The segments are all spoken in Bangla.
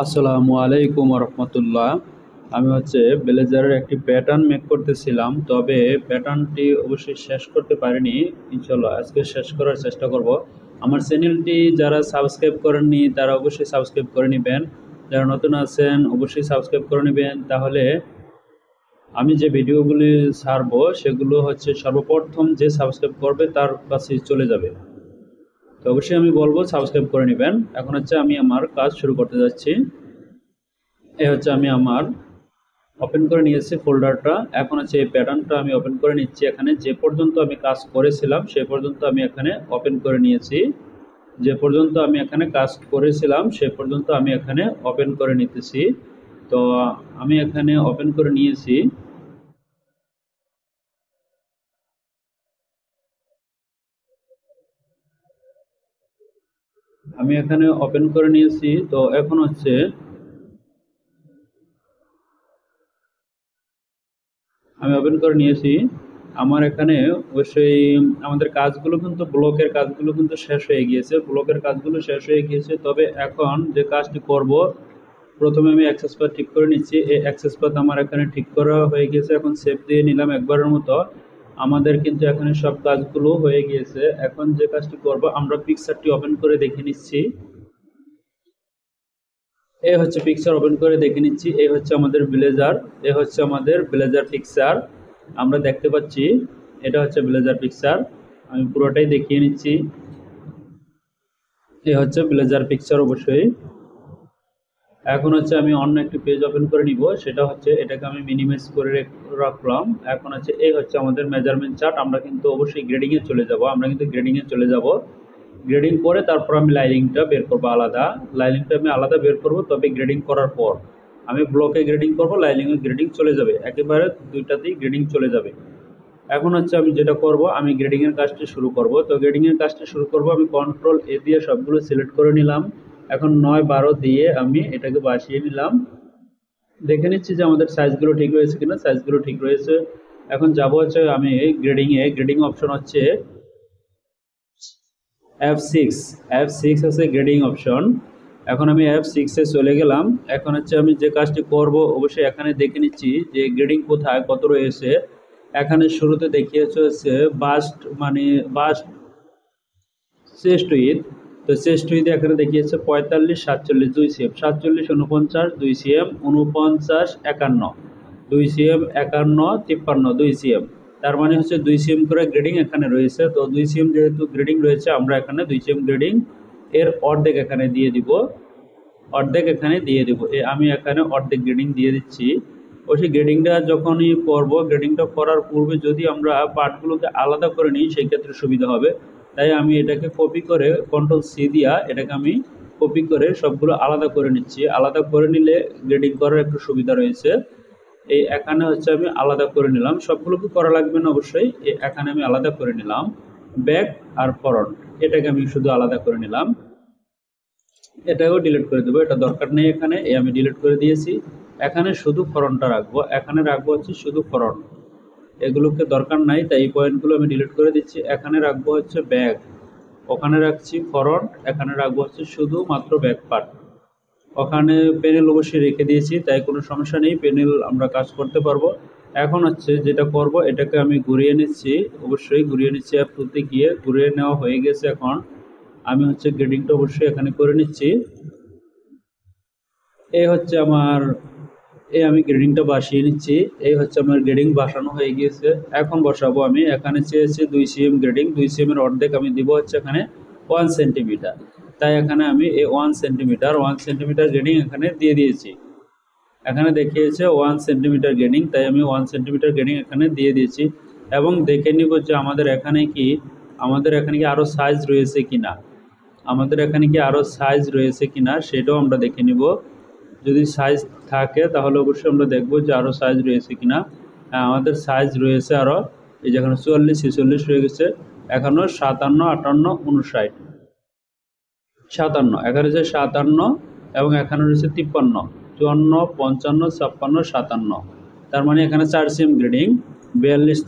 আসসালামু আলাইকুম রহমতুল্লাহ। আমি ব্লেজারের একটি প্যাটার্ন মেক করতেছিলাম, তবে প্যাটার্নটি অবশ্যই শেষ করতে পারিনি। ইনশাল্লাহ আজকে শেষ করার চেষ্টা করব। আমার চ্যানেলটি যারা সাবস্ক্রাইব করেননি তারা অবশ্যই সাবস্ক্রাইব করে নেবেন, যারা নতুন আছেন অবশ্যই সাবস্ক্রাইব করে নেবেন। তাহলে আমি যে ভিডিওগুলি ছাড়বো সেগুলো সর্বপ্রথম যে সাবস্ক্রাইব করবে তার কাছে চলে যাবে। তো অবশ্যই আমি বলবো সাবস্ক্রাইব করে নেবেন। এখন আমি আমার কাজ শুরু করতে যাচ্ছি। আমি আমার ওপেন করে নিয়েছি ফোল্ডারটা। এখন এই প্যাটার্নটা আমি ওপেন করে নিচ্ছি। এখানে যে পর্যন্ত আমি কাজ করেছিলাম সে পর্যন্ত আমি এখানে ওপেন করে নিয়েছি। যে পর্যন্ত আমি এখানে কাজ করেছিলাম সে পর্যন্ত আমি এখানে ওপেন করে নিতেছি। তো আমি এখানে ওপেন করে নিয়েছি। আমি এখানে ওপেন করে নিয়েছি। তো এখন আমি ওপেন করে নিয়েছি। আমার এখানে অবশ্যই আমাদের কাজগুলো কিন্তু ব্লকের কাজগুলো কিন্তু শেষ হয়ে গিয়েছে, ব্লকের কাজগুলো শেষ হয়ে গিয়েছে। তবে এখন যে কাজটি করব, প্রথমে আমি অ্যাক্সেস পাথ ঠিক করে নিচ্ছি। এই অ্যাক্সেস পাথ আমার এখানে ঠিক করা হয়ে গেছে। এখন সেভ দিয়ে নিলাম একবারের মতো। আমাদের কিন্তু এখানে সব কাজগুলো হয়ে গিয়েছে। এখন যে কাজটি করব, আমরা পিকচারটি ওপেন করে দেখে নিচ্ছি। এই পিকচার ওপেন করে দেখে নিচ্ছি। এই আমাদের ব্লেজার, এই আমাদের ব্লেজার পিকচার আমরা দেখতে পাচ্ছি। এটা ব্লেজার পিকচার। আমি পুরোটাই দেখিয়ে নিচ্ছি। এই ব্লেজার পিকচার অবশ্যই। এখন আমি অন্য একটি পেজ ওপেন করে নিব, সেটা এটাকে আমি মিনিমাইজ করে রাখলাম। এখন এই আমাদের মেজারমেন্ট চার্ট। আমরা কিন্তু অবশ্যই গ্রেডিং এ চলে যাব, আমরা কিন্তু গ্রেডিং এ চলে যাব। গ্রেডিং করে তারপর আমি লাইনিংটা বের করবো আলাদা। লাইনিংটা আমি আলাদা বের করব, তবে গ্রেডিং করার পর আমি ব্লকে গ্রেডিং করব, লাইনিংয়ে গ্রেডিং চলে যাবে, একেবারে দুইটাতেই গ্রেডিং চলে যাবে। এখন আমি যেটা করব, আমি গ্রেডিং এর কাজটি শুরু করব। তো গ্রেডিং এর কাজটি শুরু করব, আমি কন্ট্রোল এ দিয়ে সবগুলো সিলেক্ট করে নিলাম। এখন 9 12 দিয়ে আমি এটাকে বাসিয়ে নিলাম। দেখে নিচ্ছি যে আমাদের সাইজগুলো ঠিক রয়েছে কিনা। সাইজগুলো ঠিক রয়েছে। এখন যাব আমি গ্রেডিং এ। Grading option F6। F6 grading option. এখন আমি F6 এ চলে গেলাম। এখন আমি যে কাজটি করব, অবশ্যই এখানে দেখে নিচ্ছি যে গ্রেডিং কোথায় কত রয়েছে। এখানে শুরুতে দেখিয়েছে বাস্ট, মানে বাস্ট চেস্ট উইথ। তো চেস্ট উইথ এখানে দেখিয়েছে 45 47 2 সিএম, 47 49 2 সিএম, 49 51 2 সিএম, 51 53 2 সিএম। তার মানে 2 সিএম করে গ্রেডিং এখানে রয়েছে। তো 2 সিএম যেহেতু গ্রেডিং রয়েছে, আমরা এখানে 2 সিএম গ্রেডিং এর অর্ধেক এখানে দিয়ে দিব। অর্ধেক এখানে দিয়ে দিব। আমি এখানে অর্ধেক গ্রেডিং দিয়ে দিচ্ছি। ওই গ্রেডিংটা যখনই করব, গ্রেডিংটা করার পূর্বে যদি আমরা পার্টগুলোকে আলাদা করে নিই সেই ক্ষেত্রে সুবিধা হবে। তাই আমি এটাকে কপি করে কন্ট্রোল সি দিয়া এটাকে আমি কপি করে সবগুলো আলাদা করে নিচ্ছি। আলাদা করে নিলে গ্রেডিং করার একটু সুবিধা রয়েছে। এই এখানে আমি আলাদা করে নিলাম। সবগুলোকে করা লাগবে না অবশ্যই। এখানে আমি আলাদা করে নিলাম। ব্যাক আর ফরন্ট এটাকে আমি শুধু আলাদা করে নিলাম। এটাও ডিলিট করে দেবো, এটা দরকার নেই এখানে। আমি ডিলিট করে দিয়েছি। এখানে শুধু ফরন্টটা রাখবো। এখানে রাখবো শুধু ফরন্ট, এগুলোকে দরকার নাই, তাই এই পয়েন্টগুলো আমি ডিলিট করে দিচ্ছি। এখানে রাখবো ব্যাক, ওখানে রাখছি ফরন্ট, এখানে রাখবো শুধুমাত্র ব্যাক পার্ট। ওখানে প্যানেল অবশ্যই রেখে দিয়েছি, তাই কোনো সমস্যা নেই, প্যানেল আমরা কাজ করতে পারবো। এখন যেটা করব, এটাকে আমি ঘুরিয়ে নিচ্ছি। অবশ্যই ঘুরিয়ে নিচ্ছি, F2 গিয়ে ঘুরিয়ে নেওয়া হয়ে গেছে। এখন আমি গ্রেডিংটা অবশ্যই এখানে করে নিচ্ছি। এই আমার আমি গ্রেডিংটা বসিয়ে নিচ্ছি। এই আমার গ্রেডিং বসানো হয়ে গিয়েছে। এখন বসাবো আমি। এখানে চেয়েছি 2 সিএম গ্রেডিং, 2 সিএম এর অর্ধেক আমি দিব এখানে 1 সেন্টিমিটার। তাই এখানে আমি এই 1 সেন্টিমিটার গ্রেডিং এখানে দিয়ে দিয়েছি। এখানে দেখিয়েছে 1 সেন্টিমিটার গ্রেডিং, তাই আমি 1 সেন্টিমিটার গ্রেডিং এখানে দিয়ে দিয়েছি। এবং দেখে নিব যে আমাদের এখানে কি আরো সাইজ রয়েছে কিনা। আমাদের এখানে কি আরো সাইজ রয়েছে কিনা সেটাও আমরা দেখে নিব। যদি সাইজ থাকে তাহলে অবশ্যই আমরা দেখব যে আরো সাইজ রয়েছে কিনা। আমাদের সাইজ রয়েছে আরো। এই যে এখানে 44 46 হয়ে গেছে। এখনো 57 58 59 57, এখানে 57 এবং এখানে রয়েছে 53 54 55 56 57। তার মানে এখানে 4 সিএম গ্রেডিং। 42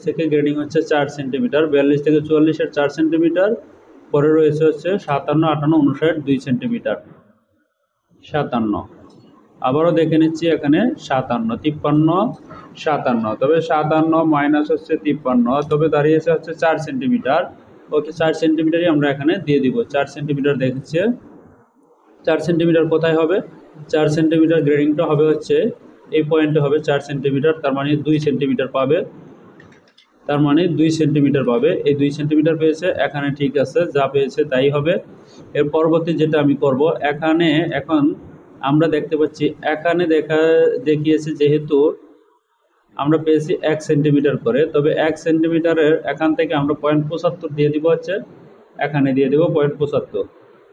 থেকে গ্রেডিং 4 সেন্টিমিটার। 42 থেকে 44 এর 4 সেন্টিমিটার। পরে রয়েছে 57 58 59 2 সেন্টিমিটার। 57। আবারও দেখে নিচ্ছি এখানে 57, 53, 57। তবে 57 মাইনাস হচ্ছে 53, তবে দাঁড়িয়েছে হচ্ছে 4 সেন্টিমিটার। ওকে, 4 সেন্টিমিটারই আমরা এখানে দিয়ে দিব। 4 সেন্টিমিটার দেখছে। 4 সেন্টিমিটার কোথায় হবে? 4 সেন্টিমিটার গ্রেডিংটা হবে হচ্ছে এই পয়েন্টে হবে 4 সেন্টিমিটার, তার মানে 2 সেন্টিমিটার পাবে। তার মানে 2 সেন্টিমিটার পাবে। এই 2 সেন্টিমিটার পেয়েছে এখানে, ঠিক আছে, যা পেয়েছে তাই হবে। এর পরবর্তী যেটা আমি করব, এখানে এখন আমরা দেখতে পাচ্ছি এখানে দেখিয়েছে যেহেতু আমরা পেয়েছি 1 সেন্টিমিটার করে, তবে 1 সেন্টিমিটারের এখান থেকে আমরা 0.75 দিয়ে দিব হচ্ছে এখানে দিয়ে দেব 0.75,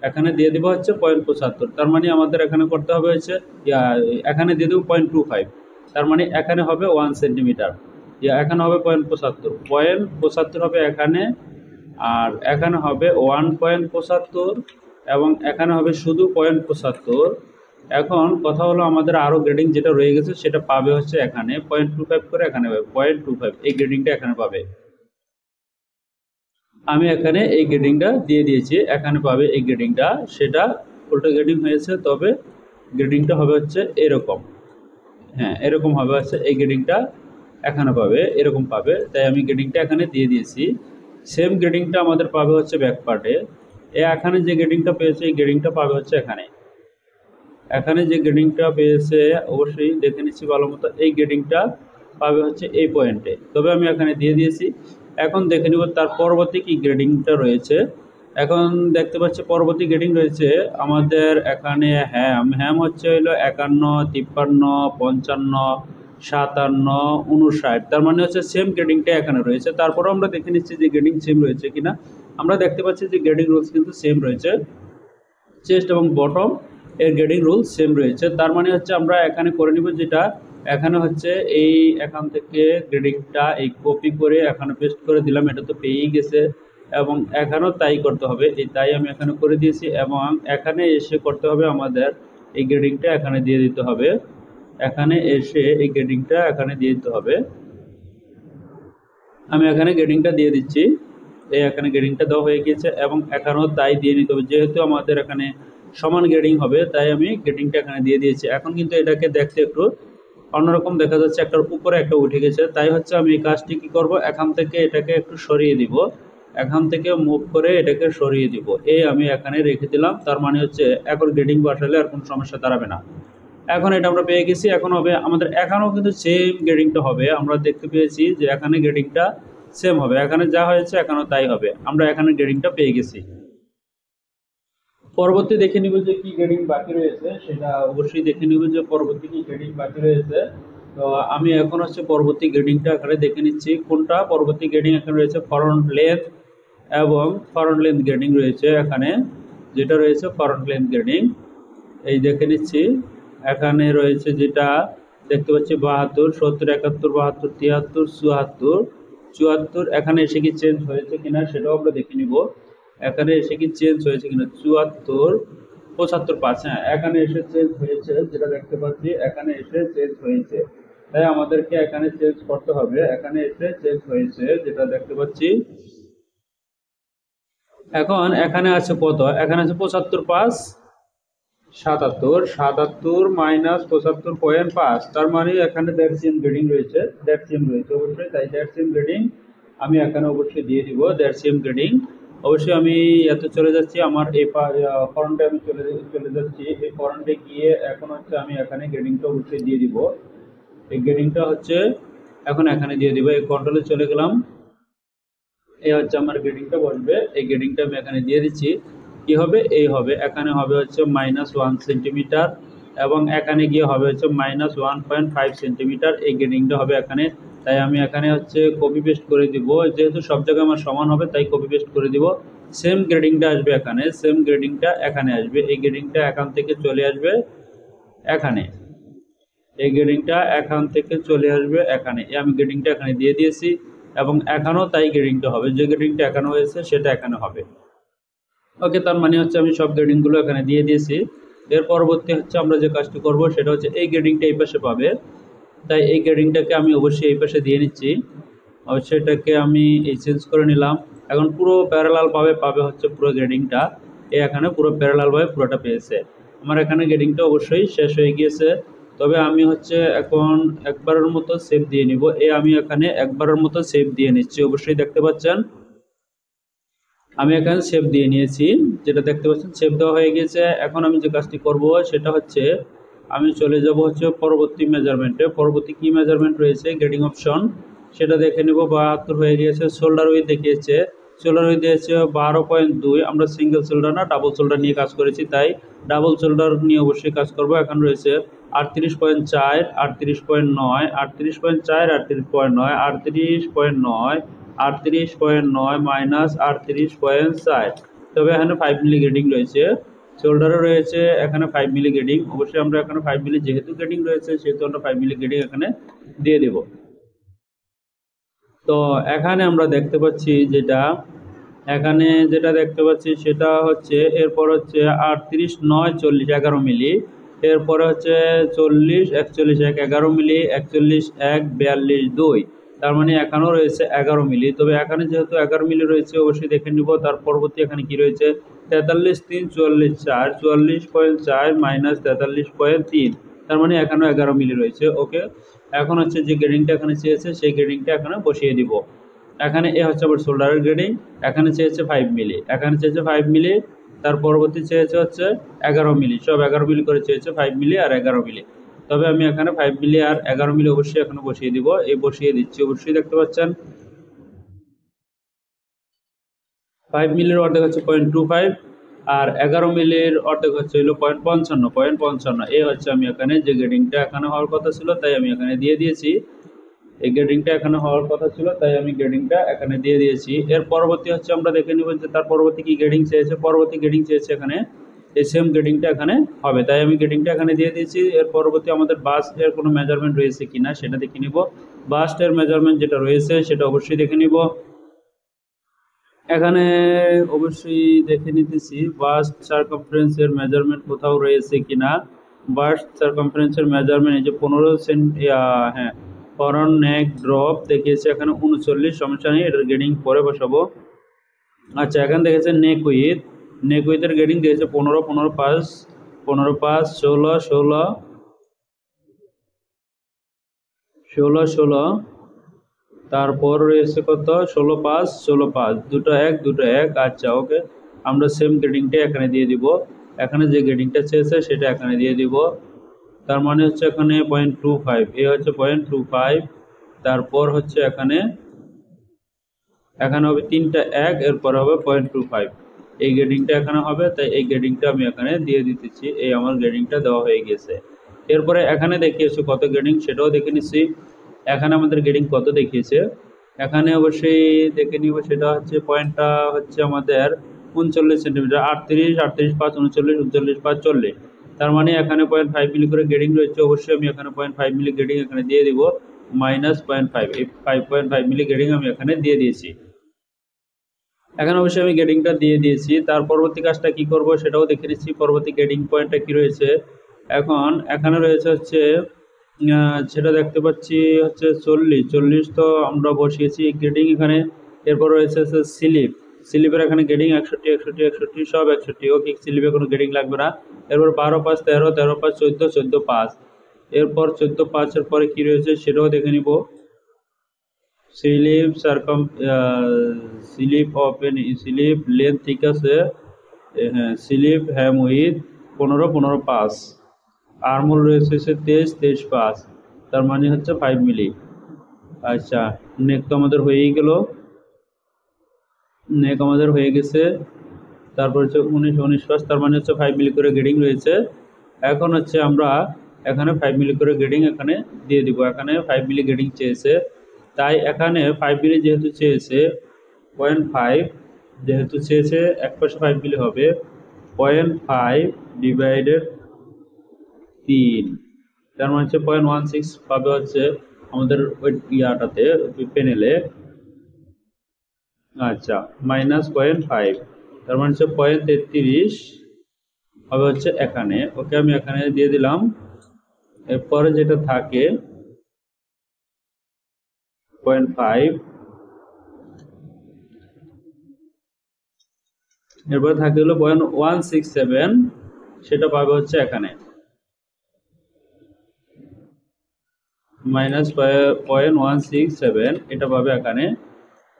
এখানে দিয়ে দিব হচ্ছে 0.75। তার মানে আমাদের এখানে করতে হবে হচ্ছে এখানে দিয়ে দেবো 0.25, তার মানে এখানে হবে 1 সেন্টিমিটার, এখানে হবে 0.75, 0.75 হবে এখানে, আর এখানে হবে 1.75, এবং এখানে হবে শুধু 0.75। এখন কথা হলো আমাদের আরও গ্রেডিং যেটা রয়ে গেছে সেটা পাবে হচ্ছে এখানে 0.25 করে, এখানে পাবে 0.25, এই গ্রেডিংটা এখানে পাবে। আমি এখানে এই গ্রেডিংটা দিয়ে দিয়েছি, এখানে পাবে এই গ্রেডিংটা, সেটা উল্টো গ্রেডিং হয়েছে, তবে গ্রেডিংটা হবে হচ্ছে এরকম। হ্যাঁ, এরকম হবে হচ্ছে এই গ্রেডিংটা এখানে পাবে, এরকম পাবে, তাই আমি গ্রেডিংটা এখানে দিয়ে দিয়েছি। সেম গ্রেডিংটা আমাদের পাবে হচ্ছে ব্যাক পার্টে। এখানে যে গ্রেডিংটা পেয়েছে এই গ্রেডিংটা পাবে হচ্ছে এখানে। এখানে যে গ্রেডিংটা পেয়েছে অবশ্যই দেখে নিচ্ছি ভালো মতো, এই গ্রেডিংটা পাবে হচ্ছে এই পয়েন্টে, তবে আমি এখানে দিয়ে দিয়েছি। এখন দেখে নিব তার পরবর্তী কি গ্রেডিংটা রয়েছে। এখন দেখতে পাচ্ছি পরবর্তী গ্রেডিং রয়েছে আমাদের এখানে হ্যাম হচ্ছে হলো 51, 53, 55, 57, 59, তার মানে হচ্ছে সেম গ্রেডিংটা এখানে রয়েছে। তারপরেও আমরা দেখে নিচ্ছি যে গ্রেডিং সেম রয়েছে কিনা। আমরা দেখতে পাচ্ছি যে গ্রেডিং রুলস কিন্তু সেম রয়েছে, চেস্ট এবং বটম এর গ্রেডিং রুল সেম রয়েছে। তার মানে হচ্ছে আমরা এখানে করে নিব যেটা এখানে হচ্ছে এই এখান থেকে গ্রেডিংটা এই কপি করে এখানে পেস্ট করে দিলাম, এটা তো পেয়েই গেছে, এবং এখানেও তাই করতে হবে, এই তাই আমি এখানে করে দিয়েছি, এবং এখানে এসে করতে হবে আমাদের এই গ্রেডিংটা এখানে দিয়ে দিতে হবে, এখানে এসে এই গ্রেডিংটা এখানে দিয়ে দিতে হবে। আমি এখানে গ্রেডিংটা দিয়ে দিচ্ছি, এই এখানে গ্রেডিংটা দেওয়া হয়ে গিয়েছে, এবং এখানেও তাই দিয়ে নিতে হবে, যেহেতু আমাদের এখানে সমান গ্রেডিং হবে তাই আমি গ্রেডিংটা এখানে দিয়ে দিয়েছি। এখন কিন্তু এটাকে দেখতে একটু অন্যরকম দেখা যাচ্ছে, একটার উপরে একটা উঠে গেছে, তাই হচ্ছে আমি এই কাজটি কি করব, এখান থেকে এটাকে একটু সরিয়ে দিব, এখান থেকে মুভ করে এটাকে সরিয়ে দিব, এই আমি এখানে রেখে দিলাম। তার মানে হচ্ছে এখন গ্রেডিং বসালে আর কোনো সমস্যা দাঁড়াবে না। এখন এটা আমরা পেয়ে গেছি। এখন হবে আমাদের এখানেও কিন্তু সেম গ্রেডিংটা হবে, আমরা দেখতে পেয়েছি যে এখানে গ্রেডিংটা সেম হবে, এখানে যা হয়েছে এখানেও তাই হবে, আমরা এখানে গ্রেডিংটা পেয়ে গেছি। পরবর্তী দেখে নিব যে কি গ্রেডিং বাকি রয়েছে, সেটা অবশ্যই দেখে নিব যে পরবর্তী কি গ্রেডিং বাকি রয়েছে। তো আমি এখন হচ্ছে পরবর্তী গ্রেডিংটা এখানে দেখে নিচ্ছি, কোনটা পরবর্তী গ্রেডিং এখানে রয়েছে ফ্রন্ট লেন্থ, এবং ফ্রন্ট লেন্থ গ্রেডিং রয়েছে এখানে, যেটা রয়েছে ফ্রন্ট লেন্থ গ্রেডিং, এই দেখে নিচ্ছি। এখানে রয়েছে যেটা দেখতে পাচ্ছি 72, 70, 71, 72, 73, 74, 74, এখানে এসে কি চেঞ্জ হয়েছে কিনা সেটাও আমরা দেখে নিব, এখানে এসে কি চেঞ্জ হয়েছে কিনা। 74, 75, 5, হ্যাঁ এখানে এসে চেঞ্জ হয়েছে, যেটা দেখতে পাচ্ছি এখানে এসে চেঞ্জ হয়েছে, তাই আমাদেরকে এখানে চেঞ্জ করতে হবে, এখানে এসে চেঞ্জ হয়েছে যেটা দেখতে পাচ্ছি। এখন এখানে আছে কত, এখানে আছে 75, 5, 77, 77 মাইনাস 75.5, তার মানে এখানে দ্যাট সেম গ্রেডিং রয়েছে, দ্যাট সেম রয়েছে অবশ্যই, তাই দ্যাট সেম গ্রেডিং আমি এখানে অবশ্যই দিয়ে দিব, দ্যাট সেম গ্রেডিং। অবশ্যই আমি এত চলে যাচ্ছি, আমার এই ফরন্টে আমি চলে যাচ্ছি, এই ফরন্টে গিয়ে এখন হচ্ছে আমি এখানে গ্রেডিংটা অবশ্যই দিয়ে দিব, এই গ্রেডিংটা হচ্ছে এখন এখানে দিয়ে দিব, এই কন্ট্রোলে চলে গেলাম, এই হচ্ছে আমার গ্রেডিংটা বসবে, এই গ্রেডিংটা আমি এখানে দিয়ে দিচ্ছি। কি হবে, এই হবে, এখানে হবে হচ্ছে -1 সেন্টিমিটার, এবং এখানে গিয়ে হবে হচ্ছে -1.5 সেন্টিমিটার, এই গ্রেডিংটা হবে এখানে। তাই আমি এখানে হচ্ছে কপি পেস্ট করে দিব, যেহেতু সব জায়গায় আমার সমান হবে তাই কপি পেস্ট করে দিব। সেম গ্রেডিংটা আসবে এখানে, সেম গ্রেডিংটা এখানে আসবে, এই গ্রেডিংটা এখান থেকে চলে আসবে এখানে, এই গ্রেডিংটা এখান থেকে চলে আসবে এখানে, আমি গ্রেডিংটা এখানে দিয়ে দিয়েছি, এবং এখানেও তাই গ্রেডিংটা হবে, যে গ্রেডিংটা এখানে হয়েছে সেটা এখানে হবে। ওকে, তার মানে হচ্ছে আমি সব গ্রেডিংগুলো এখানে দিয়ে দিয়েছি। এর পরবর্তী হচ্ছে আমরা যে কাজটি করব সেটা হচ্ছে এই গ্রেডিংটা এই পাশে পাবে, তাই এই গ্রেডিংটাকে আমি অবশ্যই এই পাশে দিয়ে নিচ্ছি, অবশ্যই এটাকে আমি এই চেঞ্জ করে নিলাম। এখন পুরো প্যারালাল পাবে হচ্ছে পুরো গ্রেডিংটা, এখানে পুরো প্যারালাল ভাবে পুরোটা পেয়েছে। আমার এখানে গ্রেডিংটা অবশ্যই শেষ হয়ে গিয়েছে। তবে আমি হচ্ছে এখন একবারের মতো সেভ দিয়ে নিব। আমি এখানে একবারের মতো সেভ দিয়ে নিচ্ছি, অবশ্যই দেখতে পাচ্ছেন আমি এখানে সেভ দিয়ে নিয়েছি। যেটা দেখতে পাচ্ছেন সেভ দেওয়া হয়ে গেছে। এখন আমি যে কাজটি করব সেটা হচ্ছে আমি চলে যাব হচ্ছে পরবর্তী মেজারমেন্টে। পরবর্তী কি মেজারমেন্ট রয়েছে গ্রেডিং অপশন সেটা দেখে নেব। 72 হয়ে গিয়েছে। শোল্ডার উইথ দেখিয়েছে, শোল্ডার উইথ দিয়েছে 12.2। আমরা সিঙ্গেল শোল্ডার না ডাবল শোল্ডার নিয়ে কাজ করেছি, তাই ডাবল শোল্ডার নিয়ে অবশ্যই কাজ করব। এখন রয়েছে 38.4, 38.9, 38.4, 38.9, 38.9, 38.9 মাইনাস 38.4। তবে এখানে 5 মিলি গ্রেডিং রয়েছে। শোল্ডারে রয়েছে এখানে 5 মিলি গ্রেডিং। অবশ্যই আমরা এখানে 5 মিলি যেহেতু গ্রেডিং রয়েছে সেহেতু আমরা 5 মিলি গ্রেডিং এখানে দিয়ে দেব। তো এখানে আমরা দেখতে পাচ্ছি যেটা দেখতে পাচ্ছি সেটা হচ্ছে এরপর হচ্ছে 38, 9, 40, 11 মিলি। এরপরে হচ্ছে 40, 41, 1, 11 মিলি, 41, 1, 42, 2। তার মানে এখানেও রয়েছে 11 মিলি। তবে এখানে যেহেতু 11 মিলি রয়েছে অবশ্যই দেখে নিব। তার পরবর্তী এখানে কি রয়েছে 43, 3, 44, 4, 44.4 মাইনাস 43.3। তার মানে এখানেও 11 মিলি রয়েছে। ওকে, এখন হচ্ছে যে গ্রেডিংটা এখানে চেয়েছে সেই গ্রেডিংটা এখানে বসিয়ে দিব। এখানে এ হচ্ছে আবার শোল্ডারের গ্রেডিং। এখানে চেয়েছে 5 মিলি, এখানে চেয়েছে 5 মিলি। তার পরবর্তী চেয়েছে হচ্ছে 11 মিলি। সব 11 মিলি করে চেয়েছে, 5 মিলি আর 11 মিলি। তবে আমি এখানে 5 মিলি আর 11 মিলি অবশ্যই এখানে বসিয়ে দিব। বসিয়ে দিচ্ছি, অবশ্যই দেখতে পাচ্ছেন 5 মিলির অর্ধেক হচ্ছে 0.25 আর 11 মিলির অর্ধেক হচ্ছে হলো 0.55। এই হচ্ছে আমি এখানে যে গ্রেডিংটা এখানে হওয়ার কথা ছিল তাই আমি এখানে দিয়ে দিয়েছি। এই গ্রেডিংটা এখানে হওয়ার কথা ছিল তাই আমি গ্রেডিংটা এখানে দিয়ে দিয়েছি। এর পরবর্তী হচ্ছে আমরা দেখে নিব যে তার পরবর্তী কি গ্রেডিং চেয়েছে। পরবর্তী গ্রেডিং চেয়েছে এখানে এই সেম গ্রেডিংটা এখানে হবে, তাই আমি গ্রেডিংটা এখানে দিয়ে দিয়েছি। এর পরবর্তী আমাদের বাস্টের কোনো মেজারমেন্ট রয়েছে কিনা সেটা দেখে নিব। বাস্টের মেজারমেন্ট যেটা রয়েছে সেটা অবশ্যই দেখে নিব। এখানে অবশ্যই দেখে নিতেছি বাস্ট সারকামফারেন্সের মেজারমেন্ট কোথাও রয়েছে কিনা। বাস্ট সারকামফারেন্সের মেজারমেন্ট এই যে 15 সেন্ট, হ্যাঁ, ফরন নেক ড্রপ দেখিয়েছে এখানে 39। সমস্যা নেই, এটার গ্রেডিং পরে বসাবো। আচ্ছা, এখানে দেখেছে নেক উইথের গ্রেডিং দিয়েছে 15, 15, 5, 15, 5, 16, 16, 16, 16। তারপর রয়েছে কত 16, 5, 16, 5, দুটো এক দুটো এক। আচ্ছা, ওকে, আমরা সেম গ্রেডিংটা এখানে দিয়ে দিব। এখানে যে গ্রেডিংটা চেয়েছে সেটা এখানে দিয়ে দিব। তার মানে হচ্ছে এখানে 0.25, এ হচ্ছে 0.25। তারপর হচ্ছে এখানে হবে তিনটা এক, এরপর হবে 0.25। এই গ্রেডিংটা এখানে হবে, তাই এই গ্রেডিংটা আমি এখানে দিয়ে দিতেছি। এই আমার গ্রেডিংটা দেওয়া হয়ে গেছে। এরপরে এখানে দেখিয়েছে কত গ্রেডিং সেটাও দেখে নিচ্ছি। এখানে আমাদের গ্রেডিং কত দেখিয়েছে এখানে অবশ্যই দেখে নিব। সেটা হচ্ছে পয়েন্টটা হচ্ছে আমাদের 39 সেন্টিমিটার। 38, 38, 5, 39, 39, 5, 40। তার মানে এখানে 0.5 মিলি করে গ্রেডিং রয়েছে। অবশ্যই আমি এখানে 0.5 মিলি গ্রেডিং এখানে দিয়ে দিব। মাইনাস 0.5, এই 5.5 মিলি গ্রেডিং আমি এখানে দিয়ে দিয়েছি। এখানে অবশ্যই আমি গ্রেডিংটা দিয়ে দিয়েছি। তার পরবর্তী কাজটা কি করব সেটাও দেখে নিচ্ছি। পরবর্তী গ্রেডিং পয়েন্টটা কি রয়েছে এখন এখানে রয়েছে হচ্ছে সেটা দেখতে পাচ্ছি হচ্ছে 40, 40 তো আমরা বসিয়েছি গ্রেডিং এখানে। এরপর রয়েছে হচ্ছে স্লিপের এখানে গ্রেডিং 61, 61, 61, সব 61। ওকে, স্লিপে কোনো গ্রেডিং লাগবে না। এরপর 12, 5, 13, 13, 5, 14, 14, 5। এরপর 14, 5 এর পরে কি রয়েছে সেটাও দেখে নিব। Slip slip open slip length ঠিক আছে। হ্যাঁ, স্লিপ হ্যাম উইথ 15, 15, 5। আর্মহোল রয়েছে 23, 23, 5। তার মানে হচ্ছে 5 মিলি। আচ্ছা, নেক তো আমাদের হয়েই গেল। নেক আমাদের হয়ে গেছে। তারপর হচ্ছে 19, 19, 5। তার মানে হচ্ছে 5 মিলি করে গ্রেডিং রয়েছে। এখন হচ্ছে আমরা এখানে 5 মিলি করে গ্রেডিং এখানে দিয়ে দিব। এখানে 5 মিলি গ্রেডিং চেয়েছে, তাই এখানে 5 মিলি যেহেতু চেয়েছে 0.5, যেহেতু চেয়েছে এক পাশে 5 মিলি হবে 0.5 ডিভাইডেড 3। তার মানে হচ্ছে 0.16 পাবে হচ্ছে আমাদের ওই ইয়াটাতে প্যানেলে। আচ্ছা, মাইনাস 0.5, তার মানে হচ্ছে 0.33 হবে হচ্ছে এখানে। ওকে, আমি এখানে দিয়ে দিলাম। এরপরে যেটা থাকে 0.5, এরপরে থাকে হলো 0.167, সেটা পাবে হচ্ছে এখানে -0.167, এটা পাবে এখানে,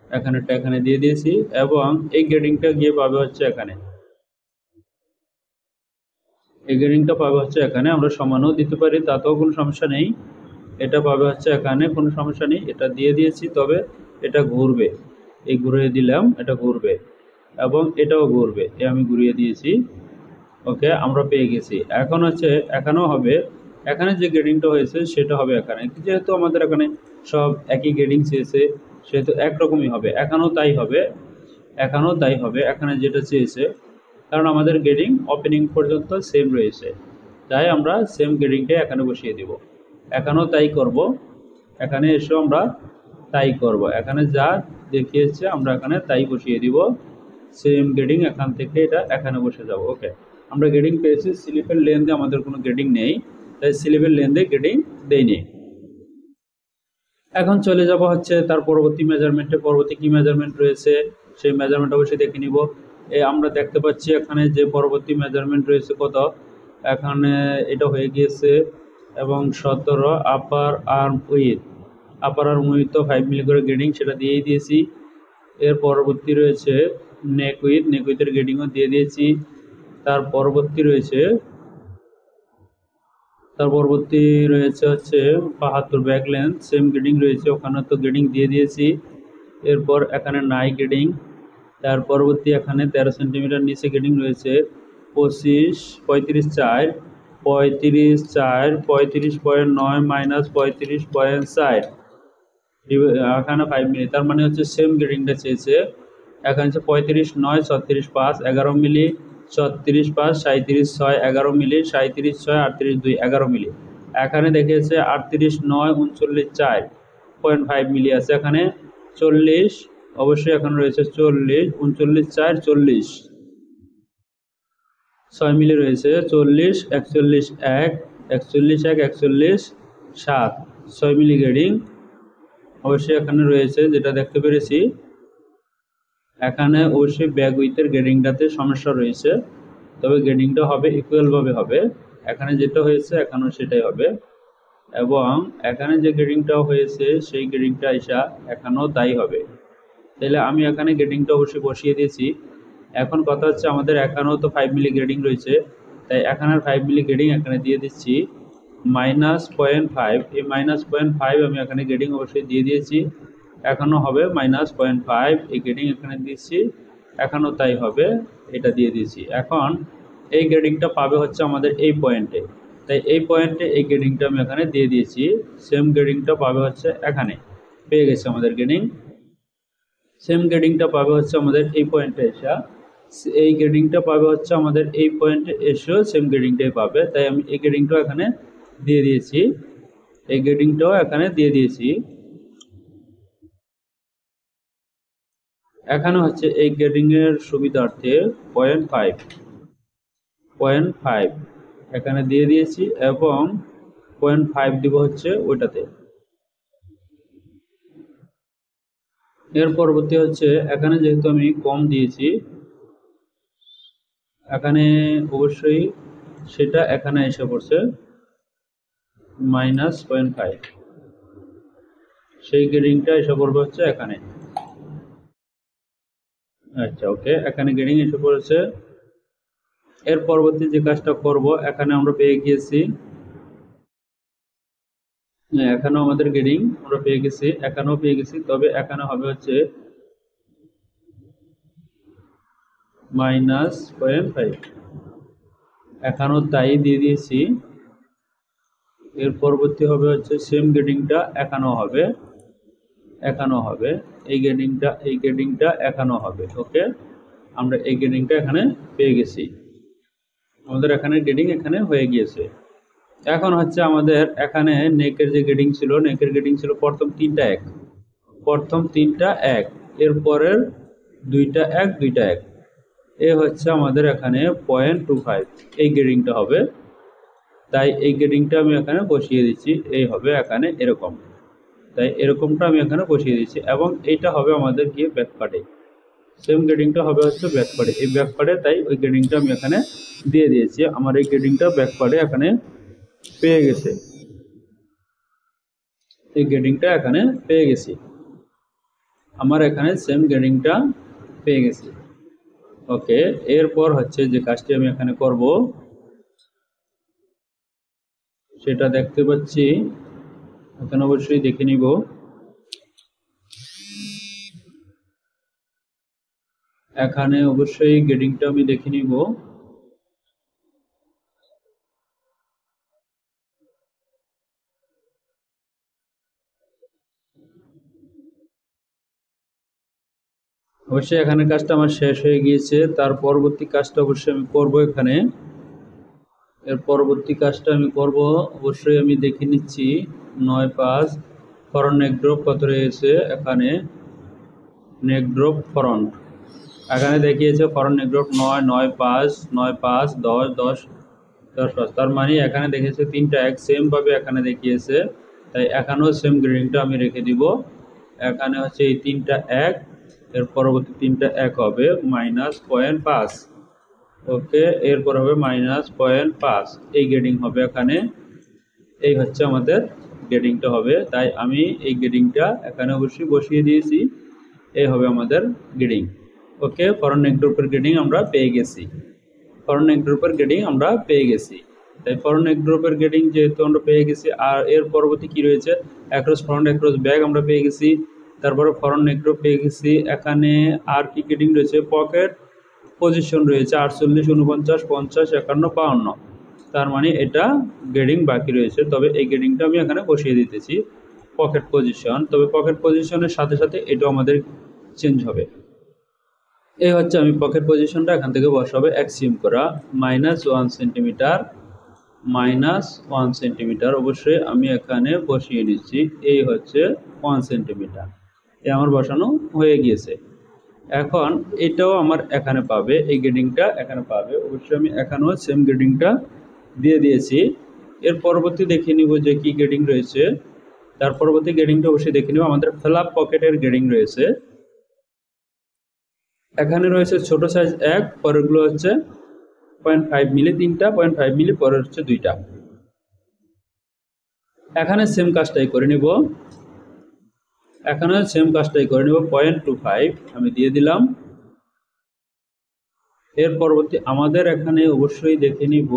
এখানেটা এখানে দিয়ে দিয়েছি, এবং এই গ্রেডিংটা গিয়ে পাবে হচ্ছে এখানে, এই গ্রেডিংটা পাবে হচ্ছে এখানে। আমরা সমানও দিতে পারি, তাতেও কোনো সমস্যা নেই। এটা পাবে হচ্ছে এখানে, কোনো সমস্যা নেই, এটা দিয়ে দিয়েছি। তবে এটা ঘুরবে, এই ঘুরিয়ে দিলাম, এটা ঘুরবে এবং এটাও ঘুরবে, এ আমি ঘুরিয়ে দিয়েছি। ওকে, আমরা পেয়ে গেছি। এখন হচ্ছে এখানেও হবে, এখানে যে গ্রেডিংটা হয়েছে সেটা হবে এখানে। যেহেতু আমাদের এখানে সব একই গ্রেডিং চেয়েছে সেহেতু একরকমই হবে, এখানেও তাই হবে, এখানেও তাই হবে, এখানে যেটা চেয়েছে, কারণ আমাদের গ্রেডিং ওপেনিং পর্যন্ত সেম রয়েছে, তাই আমরা সেম গ্রেডিংটাই এখানে বসিয়ে দিব। এখানেও তাই করব, এখানে এসেও আমরা তাই করব, এখানে যা দেখিয়েছে আমরা এখানে তাই বসিয়ে দিব, সেম গ্রেডিং এখান থেকে এটা এখানে বসে যাব। ওকে, আমরা গ্রেডিং পেয়েছি। স্লিপের লেন্থে আমাদের কোনো গ্রেডিং নেই, তাই স্লিপের লেন্থে গ্রেডিং দেইনি। এখন চলে যাব হচ্ছে তার পরবর্তী মেজারমেন্টে। পরবর্তী কি মেজারমেন্ট রয়েছে সেই মেজারমেন্ট অবশ্যই দেখে নিব। আমরা দেখতে পাচ্ছি এখানে যে পরবর্তী মেজারমেন্ট রয়েছে কত, এখানে এটা হয়ে গিয়েছে এবং 17 upper arm with, upper arm with তো 5 মিলি করে গ্রেডিং সেটা দিয়েই দিয়েছি। এর পরবর্তী রয়েছে নেক উইথ, নেক উইথের গ্রেডিংও দিয়ে দিয়েছি। তার পরবর্তী রয়েছে হচ্ছে 72 ব্যাক লেন্থ, সেম গ্রেডিং রয়েছে, ওখানে তো গ্রেডিং দিয়ে দিয়েছি। এরপর এখানে নাই গ্রেডিং। তার পরবর্তী এখানে 13 সেন্টিমিটার নিচে গ্রেডিং রয়েছে 25, 35.4, 35.4, 35.9 মাইনাস 35.4, এখানে 5 মিলি, তার মানে হচ্ছে সেম গ্রেডিংটা চেয়েছে। এখানে হচ্ছে 35.9, 36.5, 11 মিলি, 36.5, 37.6, 11 মিলি, 37.6, 38.2, 11 মিলি। এখানে দেখিয়েছে 38.9, 39.4, 0.5 মিলি আছে এখানে। 40, অবশ্যই এখানে রয়েছে 40, 39.4, 40, 6 মিলি রয়েছে 40, 41.1, 41.1, 41.7, 6 মিলি গ্রেডিং অবশ্যই এখানে রয়েছে, যেটা দেখতে পেরেছি। এখানে অবশ্যই ব্যাক উইথের গ্রেডিংটাতে সমস্যা রয়েছে, তবে গ্রেডিংটা হবে ইকুয়ালভাবে হবে, এখানে যেটা হয়েছে এখানেও সেটাই হবে, এবং এখানে যে গ্রেডিংটা হয়েছে সেই গ্রেডিংটা এসা এখানেও তাই হবে। তাহলে আমি এখানে গ্রেডিংটা অবশ্যই বসিয়ে দিয়েছি। এখন কথা হচ্ছে আমাদের এখানেও তো 5 মিলি গ্রেডিং রয়েছে, তাই এখানে 5 মিলি গ্রেডিং এখানে দিয়ে দিচ্ছি -0.5, এই -0.5 আমি এখানে গ্রেডিং অবশ্যই দিয়ে দিয়েছি, এখনও হবে -0.5, এই গ্রেডিং এখানে দিচ্ছি, এখনও তাই হবে, এটা দিয়ে দিয়েছি। এখন এই গ্রেডিংটা পাবে হচ্ছে আমাদের এই পয়েন্টে, তাই এই পয়েন্টে এই গ্রেডিংটা আমি এখানে দিয়ে দিয়েছি, সেম গ্রেডিংটা পাবে হচ্ছে এখানে, পেয়ে গেছে আমাদের গ্রেডিং। সেম গ্রেডিংটা পাবে হচ্ছে আমাদের এই পয়েন্টে এসে, এই গ্রেডিংটা পাবে হচ্ছে আমাদের এই পয়েন্টে এসেও সেম গ্রেডিংটাই পাবে, তাই আমি এই গ্রেডিংটাও এখানে দিয়ে দিয়েছি, এই গ্রেডিংটাও এখানে দিয়ে দিয়েছি। এখানে হচ্ছে এই গ্রেডিং এর সুবিধার্থে 0.5 এখানে দিয়ে দিয়েছি, এবং 0.5 দিব হচ্ছে ওইটাতে। এর পরবর্তী হচ্ছে এখানে যেহেতু আমি কম দিয়েছি, এখানে অবশ্যই সেটা এখানে এসে পড়ছে -0.5, সেই গ্রেডিংটা এসে পড়বে হচ্ছে এখানে। আচ্ছা, ওকে, এখানে গ্রেডিং এসে পড়েছে। এর পরবর্তী যে কাজটা করব, এখানে আমরা পেয়ে গিয়েছি, এখানেও আমাদের গ্রেডিং আমরা পেয়ে গেছি, এখানেও পেয়ে গেছি, তবে এখানে হবে হচ্ছে -0.5, এখানেও তাই দিয়ে দিয়েছি। এর পরবর্তী হবে হচ্ছে সেম গ্রেডিংটা এখানেও হবে, এখানেও হবে, এই গ্রেডিংটা এখানেও হবে। ওকে, আমরা এই গ্রেডিংটা এখানে পেয়ে গেছি, আমাদের এখানে গ্রেডিং এখানে হয়ে গিয়েছে। এখন হচ্ছে আমাদের এখানে নেকের যে গ্রেডিং ছিল, নেকের গ্রেডিং ছিল প্রথম তিনটা এক, প্রথম তিনটা এক, এরপরের দুইটা এক, দুইটা এক, এ হচ্ছে আমাদের এখানে 0.25, এই গ্রেডিংটা হবে, তাই এই গ্রেডিংটা আমি এখানে বসিয়ে দিচ্ছি, এই হবে এখানে এরকম, তাই এরকমটা আমি এখানে বসিয়ে দিচ্ছি, এবং এইটা হবে আমাদের গিয়ে ব্যাক পার্টে। সেম গ্রেডিংটা হবে হচ্ছে ব্যাক পার্টে, এই ব্যাক পার্টে তাই ওই গ্রেডিংটা আমি এখানে দিয়ে দিয়েছি। আমার এই গ্রেডিংটা ব্যাক পার্টে এখানে পেয়ে গেছে, এই গ্রেডিংটা এখানে পেয়ে গেছি, আমার এখানে সেম গ্রেডিংটা পেয়ে গেছি। ওকে, এরপর হচ্ছে যে কাজটি আমি এখানে করব সেটা দেখতে পাচ্ছি, এখানে অবশ্যই দেখে নিব। এখানে অবশ্যই গ্রেডিংটা আমি দেখে নিব। অবশ্যই এখানে কাজটা আমার শেষ হয়ে গিয়েছে, তার পরবর্তী কাজটা অবশ্যই আমি করব এখানে। এর পরবর্তী কাজটা আমি করব অবশ্যই আমি দেখে নিচ্ছি 9-5 ফরন্ট নেক ড্রপ কত রয়েছে। এখানে নেক ড্রপ ফরন্ট এখানে দেখিয়েছে ফরন্ট নেক ড্রপ 9-9-5 9-5 10-10 10-5, তার মানে এখানে দেখেছে তিনটা এক সেম ভাবে এখানে দেখিয়েছে, তাই এখানেও সেম গ্রেডিংটা আমি রেখে দিব। এখানে হচ্ছে এই তিনটা এক, এর পরবর্তী তিনটা এক হবে -0.5। ওকে, এরপর হবে -0.5, এই গ্রেডিং হবে এখানে। এই হচ্ছে আমাদের গ্রেডিংটা হবে, তাই আমি এই গ্রেডিংটা এখানে অবশ্যই বসিয়ে দিয়েছি। এই হবে আমাদের গ্রেডিং। ওকে, ফরন্ট নেক ড্রপের গ্রেডিং আমরা পেয়ে গেছি, ফরন্ট নেক ড্রপের গ্রেডিং আমরা পেয়ে গেছি। তাই ফরন্ট নেক ড্রপের গ্রেডিং যেহেতু আমরা পেয়ে গেছি, আর এর পরবর্তী কি রয়েছে, অ্যাক্রস ফ্রন্ট অ্যাক্রস ব্যাক আমরা পেয়ে গেছি, তারপরে ফরন্ট নেক ড্রপ পেয়ে গেছি। এখানে আর কি গ্রেডিং রয়েছে, পকেট পজিশন রয়েছে 48, 49, 50, 51, 52, তার মানে এটা গ্রেডিং বাকি রয়েছে, তবে এই গ্রেডিংটা আমি এখানে বসিয়ে দিতেছি পকেট পজিশন। তবে পকেট পজিশনের সাথে সাথে এটাও আমাদের চেঞ্জ হবে। এই হচ্ছে আমি পকেট পজিশনটা এখান থেকে বসাবো অ্যাক্সিওম করা -1 সেন্টিমিটার, -1 সেন্টিমিটার অবশ্যই আমি এখানে বসিয়ে নিচ্ছি। এই হচ্ছে 1 সেন্টিমিটার, এ আমার বসানো হয়ে গিয়েছে। এখন এটাও আমার এখানে পাবে, এই গ্রেডিংটা এখানে পাবে, অবশ্যই আমি এখানেও সেম গ্রেডিংটা দিয়ে দিয়েছি। এর পরবর্তী দেখে নিব যে কি গ্রেডিং রয়েছে, তার পরবর্তী গ্রেডিংটা অবশ্যই দেখে নিব। আমাদের ফ্ল্যাপ পকেটের গ্রেডিং রয়েছে, এখানে রয়েছে ছোট সাইজ 1, পরেরগুলো হচ্ছে 0.5 মিলি, 3টা 0.5 মিলি, পরের হচ্ছে 2টা। এখানে সেম কাজটাই করে নিব, এখানে সেম কাজটাই করে নিব 0.25 আমি দিয়ে দিলাম। এর পরবর্তী আমাদের এখানে অবশ্যই দেখে নিব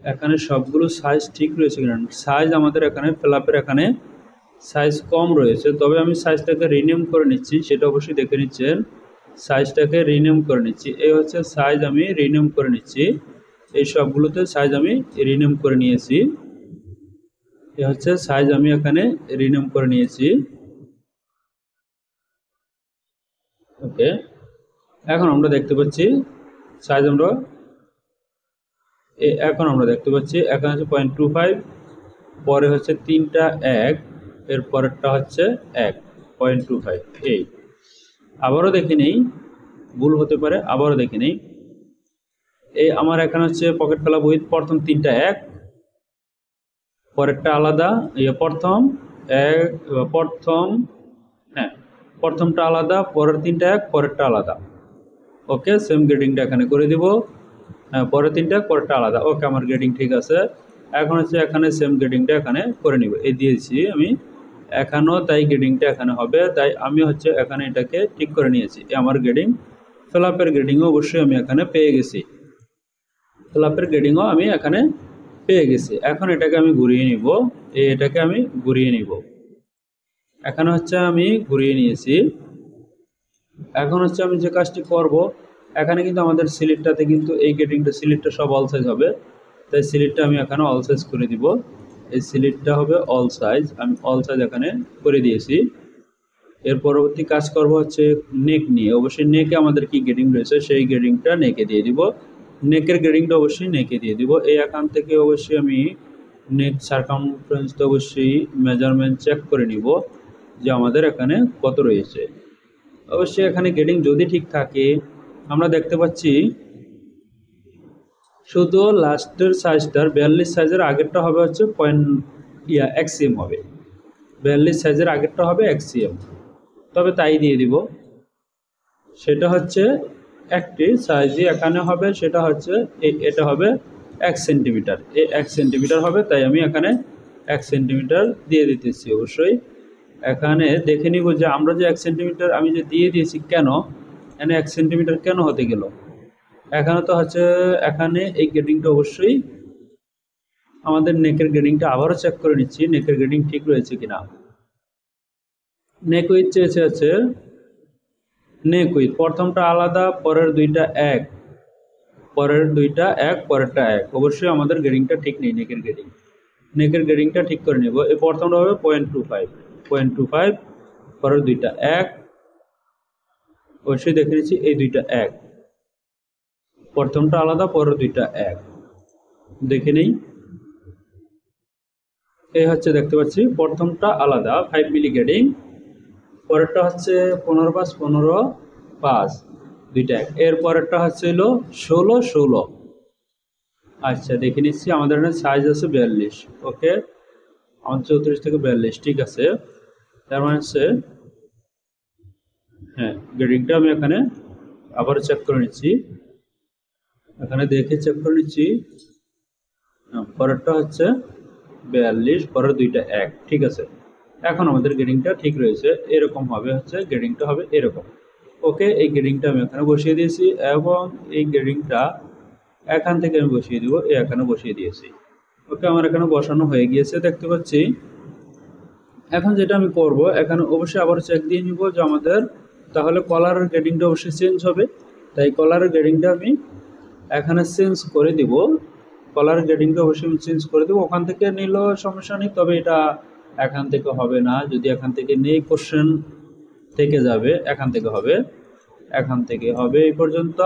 এখানে সবগুলো সাইজ ঠিক রয়েছে কিনা। সাইজ আমাদের এখানে ফ্ল্যাপের এখানে সাইজ কম রয়েছে, তবে আমি সাইজটাকে রিনেম করে নিচ্ছি, সেটা অবশ্যই দেখে নিচ্ছেন। সাইজটাকে রিনেম করে নিচ্ছি, এই হচ্ছে সাইজ আমি রিনেম করে নিচ্ছি, এই সবগুলোতে সাইজ আমি রিনেম করে নিয়েছি। এই হচ্ছে সাইজ আমি এখানে রিনেম করে নিয়েছি। ওকে, এখন আমরা দেখতে পাচ্ছি সাইজ আমরা এখন আমরা দেখতে পাচ্ছি এখানে হচ্ছে 0.25, পরে হচ্ছে 3টা 1, এর পরেরটা হচ্ছে 1, 0.25। এই আবারও দেখে নেই, ভুল হতে পারে, আবারও দেখে নেই। এই আমার এখানে হচ্ছে পকেট ফ্ল্যাপ উইথ প্রথম 3টা 1, পরেরটা আলাদা, প্রথম এক, প্রথম, হ্যাঁ প্রথমটা আলাদা, পরের 3টা 1, পরেরটা আলাদা। ওকে, সেম গ্রেডিংটা এখানে করে দিব, হ্যাঁ পরের 3টা পরেরটা আলাদা। ওকে, আমার গ্রেডিং ঠিক আছে। এখন হচ্ছে এখানে সেম গ্রেডিংটা এখানে করে নিব, এই দিয়েছি আমি এখানেও, তাই গ্রেডিংটা এখানে হবে, তাই আমি হচ্ছে এখানে এটাকে ঠিক করে নিয়েছি। আমার গ্রেডিং ফ্ল্যাপের গ্রেডিংও অবশ্যই আমি এখানে পেয়ে গেছি, ফ্ল্যাপের গ্রেডিংও আমি এখানে পেয়ে গেছি। এখন এটাকে আমি ঘুরিয়ে নিব, এটাকে আমি ঘুরিয়ে নিব, এখানে হচ্ছে আমি ঘুরিয়ে নিয়েছি। এখন হচ্ছে আমি যে কাজটি করব, এখানে কিন্তু আমাদের সিলিটটাতে কিন্তু এই গ্রেডিংটা সিলিটটা সব অল সাইজ হবে, তাই সিলিটটা আমি এখানে অল সাইজ করে দিব। এই সিলিটটা হবে অল সাইজ, আমি অল সাইজ এখানে করে দিয়েছি। এর পরবর্তী কাজ করব হচ্ছে নেক নিয়ে, অবশ্যই নেকে আমাদের কি গ্রেডিং রয়েছে সেই গ্রেডিংটা নেকে দিয়ে দিব, নেকের গ্রেডিংটা অবশ্যই নেকে দিয়ে দিব। এই এখান থেকে অবশ্যই আমি নেক সারকামফারেন্সটা অবশ্যই মেজারমেন্ট চেক করে নিব যে আমাদের এখানে কত রয়েছে। অবশ্যই এখানে গ্রেডিং যদি ঠিক থাকে, আমরা দেখতে পাচ্ছি শুধু লাস্টের সাইজটার 42 সাইজের আগেরটা হবে হচ্ছে এক্সিএম হবে, 42 সাইজের আগেরটা হবে এক্সিএম, তবে তাই দিয়ে দিব। সেটা হচ্ছে একটি সাইজই এখানে হবে, সেটা হচ্ছে এটা হবে 1 সেন্টিমিটার। এই 1 সেন্টিমিটার হবে, তাই আমি এখানে 1 সেন্টিমিটার দিয়ে দিতেছি। অবশ্যই এখানে দেখে নিব যে আমরা যে 1 সেন্টিমিটার আমি যে দিয়ে দিয়েছি, কেন এখানে 1 সেন্টিমিটার কেন হতে গেল। এখানে তো হচ্ছে এখানে এই গ্রেডিংটা অবশ্যই আমাদের নেকের গ্রেডিংটা আবারও চেক করে নিচ্ছি, নেকের গ্রেডিং ঠিক রয়েছে কিনা। নেক উইথ চেয়েছে হচ্ছে নেক উইথ, প্রথমটা আলাদা, পরের দুইটা এক, পরেরটা এক। অবশ্যই আমাদের গ্রেডিংটা ঠিক নেই, নেকের গ্রেডিংটা ঠিক করে নেব। এই প্রথমটা হবে 0.25, পরের দুইটা এক, অবশ্যই দেখে নিচ্ছি এই দুইটা এক, প্রথমটা আলাদা, পরের দুইটা এক, দেখে নেই। এই হচ্ছে দেখতে পাচ্ছি প্রথমটা আলাদা 5 মিলি গ্রেডিং, পরেরটা হচ্ছে 15/15/5, দুইটা এক। এর পরেরটা হচ্ছে হলো 16/16। আচ্ছা দেখে নিচ্ছি, আমাদের এখানে সাইজ আছে 42। ওকে, আমাদের 34 থেকে 42 ঠিক আছে। তার মানে হচ্ছে হ্যাঁ, গ্রেডিংটা আমি এখানে আবার চেক করে নিচ্ছি, এখানে দেখে চেক করে নিচ্ছি। পরেরটা হচ্ছে 42, পরের দুইটা এক, ঠিক আছে। এখন আমাদের গ্রেডিংটা ঠিক রয়েছে, এরকম হবে, হচ্ছে গ্রেডিংটা হবে এরকম। ওকে, এই গ্রেডিংটা আমি এখানে বসিয়ে দিয়েছি এবং এই গ্রেডিংটা এখান থেকে আমি বসিয়ে দিব, এখানে বসিয়ে দিয়েছি। ওকে, আমার এখানে বসানো হয়ে গিয়েছে দেখতে পাচ্ছি। এখন যেটা আমি করব, এখানে অবশ্যই আবার চেক দিয়ে নিব যে আমাদের তাহলে কলারের গ্রেডিংটা অবশ্যই চেঞ্জ হবে, তাই কলারের গ্রেডিংটা আমি এখানে চেঞ্জ করে দিব। কলার গ্রেডিংটা অবশ্যই আমি চেঞ্জ করে দেবো, ওখান থেকে নিলেও সমস্যা নেই, তবে এটা এখান থেকে হবে না। যদি এখান থেকে নেই, কোশ্চেন থেকে যাবে, এখান থেকে হবে, এখান থেকে হবে এই পর্যন্ত।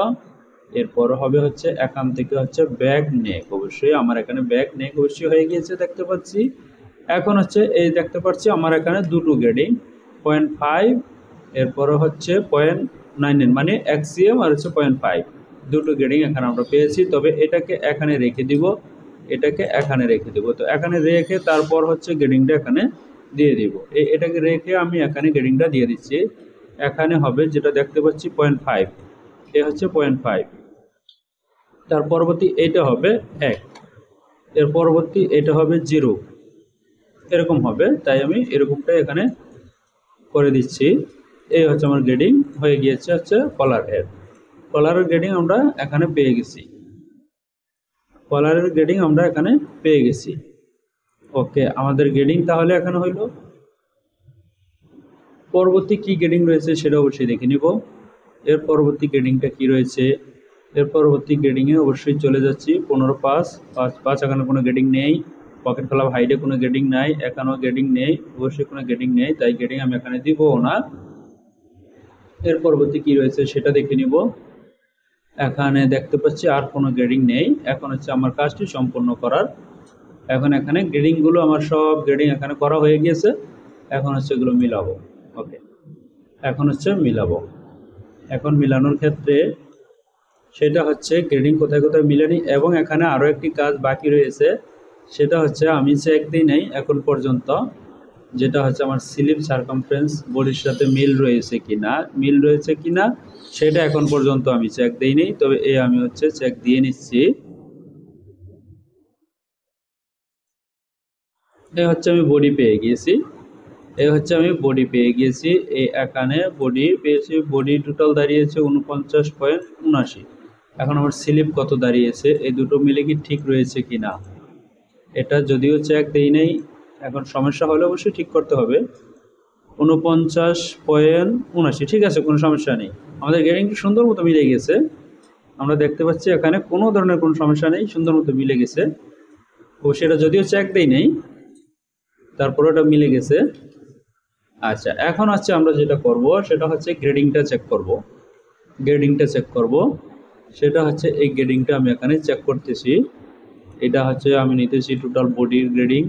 এরপর হবে হচ্ছে এখান থেকে হচ্ছে ব্যাক নেক, অবশ্যই আমার এখানে ব্যাক নেক অবশ্যই হয়ে গিয়েছে দেখতে পাচ্ছি। এখন হচ্ছে এই দেখতে পাচ্ছি আমার এখানে দুটো গ্রেডিং 0.5, এরপরে হচ্ছে 0.99 মানে এক্সিএম আর হচ্ছে 0.5, দুটো গ্রেডিং এখানে আমরা পেয়েছি। তবে এটাকে এখানে রেখে দিব, এটাকে এখানে রেখে দিব। তো এখানে রেখে তারপর হচ্ছে গ্রেডিংটা এখানে দিয়ে দিব। এটাকে রেখে আমি এখানে গ্রেডিংটা দিয়ে দিচ্ছি। এখানে হবে যেটা দেখতে পাচ্ছি 0.5, এ হচ্ছে 0.5, তার পরবর্তী এটা হবে 1, এর পরবর্তী এটা হবে 0, এরকম হবে। তাই আমি এরকমটাই এখানে করে দিচ্ছি। এই হচ্ছে আমার গ্রেডিং হয়ে গিয়েছে হচ্ছে কলারের গ্রেডিং আমরা এখানে পেয়ে গেছি, কলারের গ্রেডিং আমরা এখানে পেয়ে গেছি। ওকে, আমাদের গ্রেডিং তাহলে এখানে হইল। পরবর্তী কি গ্রেডিং রয়েছে সেটা অবশ্যই দেখে নিব। এর পরবর্তী গ্রেডিংটা কি রয়েছে, এর পরবর্তী গ্রেডিংয়ে অবশ্যই চলে যাচ্ছি 15/5, এখানে কোনো গ্রেডিং নেই। পকেট ক্লাব হাইডে কোনো গ্রেডিং নাই, এখানেও গ্রেডিং নেই, অবশ্যই কোনো গ্রেডিং নেই, তাই গ্রেডিং আমি এখানে দিব না। এর পরবর্তী কি রয়েছে সেটা দেখে নিব। এখানে দেখতে পাচ্ছি আর কোনো গ্রেডিং নেই। এখন হচ্ছে আমার কাজটি সম্পূর্ণ করার, এখন এখানে গ্রেডিংগুলো আমার সব গ্রেডিং এখানে করা হয়ে গিয়েছে। এখন হচ্ছে এগুলো মিলাবো। ওকে, এখন হচ্ছে মিলাবো। এখন মিলানোর ক্ষেত্রে সেটা হচ্ছে গ্রেডিং কোথায় কোথায় মিলে নিই, এবং এখানে আরও একটি কাজ বাকি রয়েছে, সেটা হচ্ছে আমি চেক দিই নাই এখন পর্যন্ত, যেটা হচ্ছে আমার স্লিপ সারকামফারেন্স বডির সাথে মিল রয়েছে কিনা সেটা এখন পর্যন্ত আমি চেক দিইনি। তবে আমি হচ্ছে চেক দিয়ে নিচ্ছি। হচ্ছে আমি বডি পেয়ে গিয়েছি, আমি বডি পেয়ে গিয়েছি। এখানে বডি পেয়েছি, বডি টোটাল দাঁড়িয়েছে 49.79। এখন আমার স্লিপ কত দাঁড়িয়েছে, এই দুটো মিলে কি ঠিক রয়েছে কিনা, এটা যদিও চেক দেই নাই, এখন সমস্যা হলে অবশ্যই ঠিক করতে হবে। 49.79, ঠিক আছে, কোনো সমস্যা নেই। আমাদের গ্রেডিংটি সুন্দর মতো মিলে গেছে, আমরা দেখতে পাচ্ছি এখানে কোনো ধরনের কোনো সমস্যা নেই, সুন্দর মতো মিলে গেছে। ও সেটা যদিও চেক দেই নেই, তারপরে ওটা মিলে গেছে। আচ্ছা, এখন হচ্ছে আমরা যেটা করব সেটা হচ্ছে গ্রেডিংটা চেক করব। সেটা হচ্ছে এই গ্রেডিংটা আমি এখানে চেক করতেছি। এটা হচ্ছে আমি নিতেছি টোটাল বডির গ্রেডিং,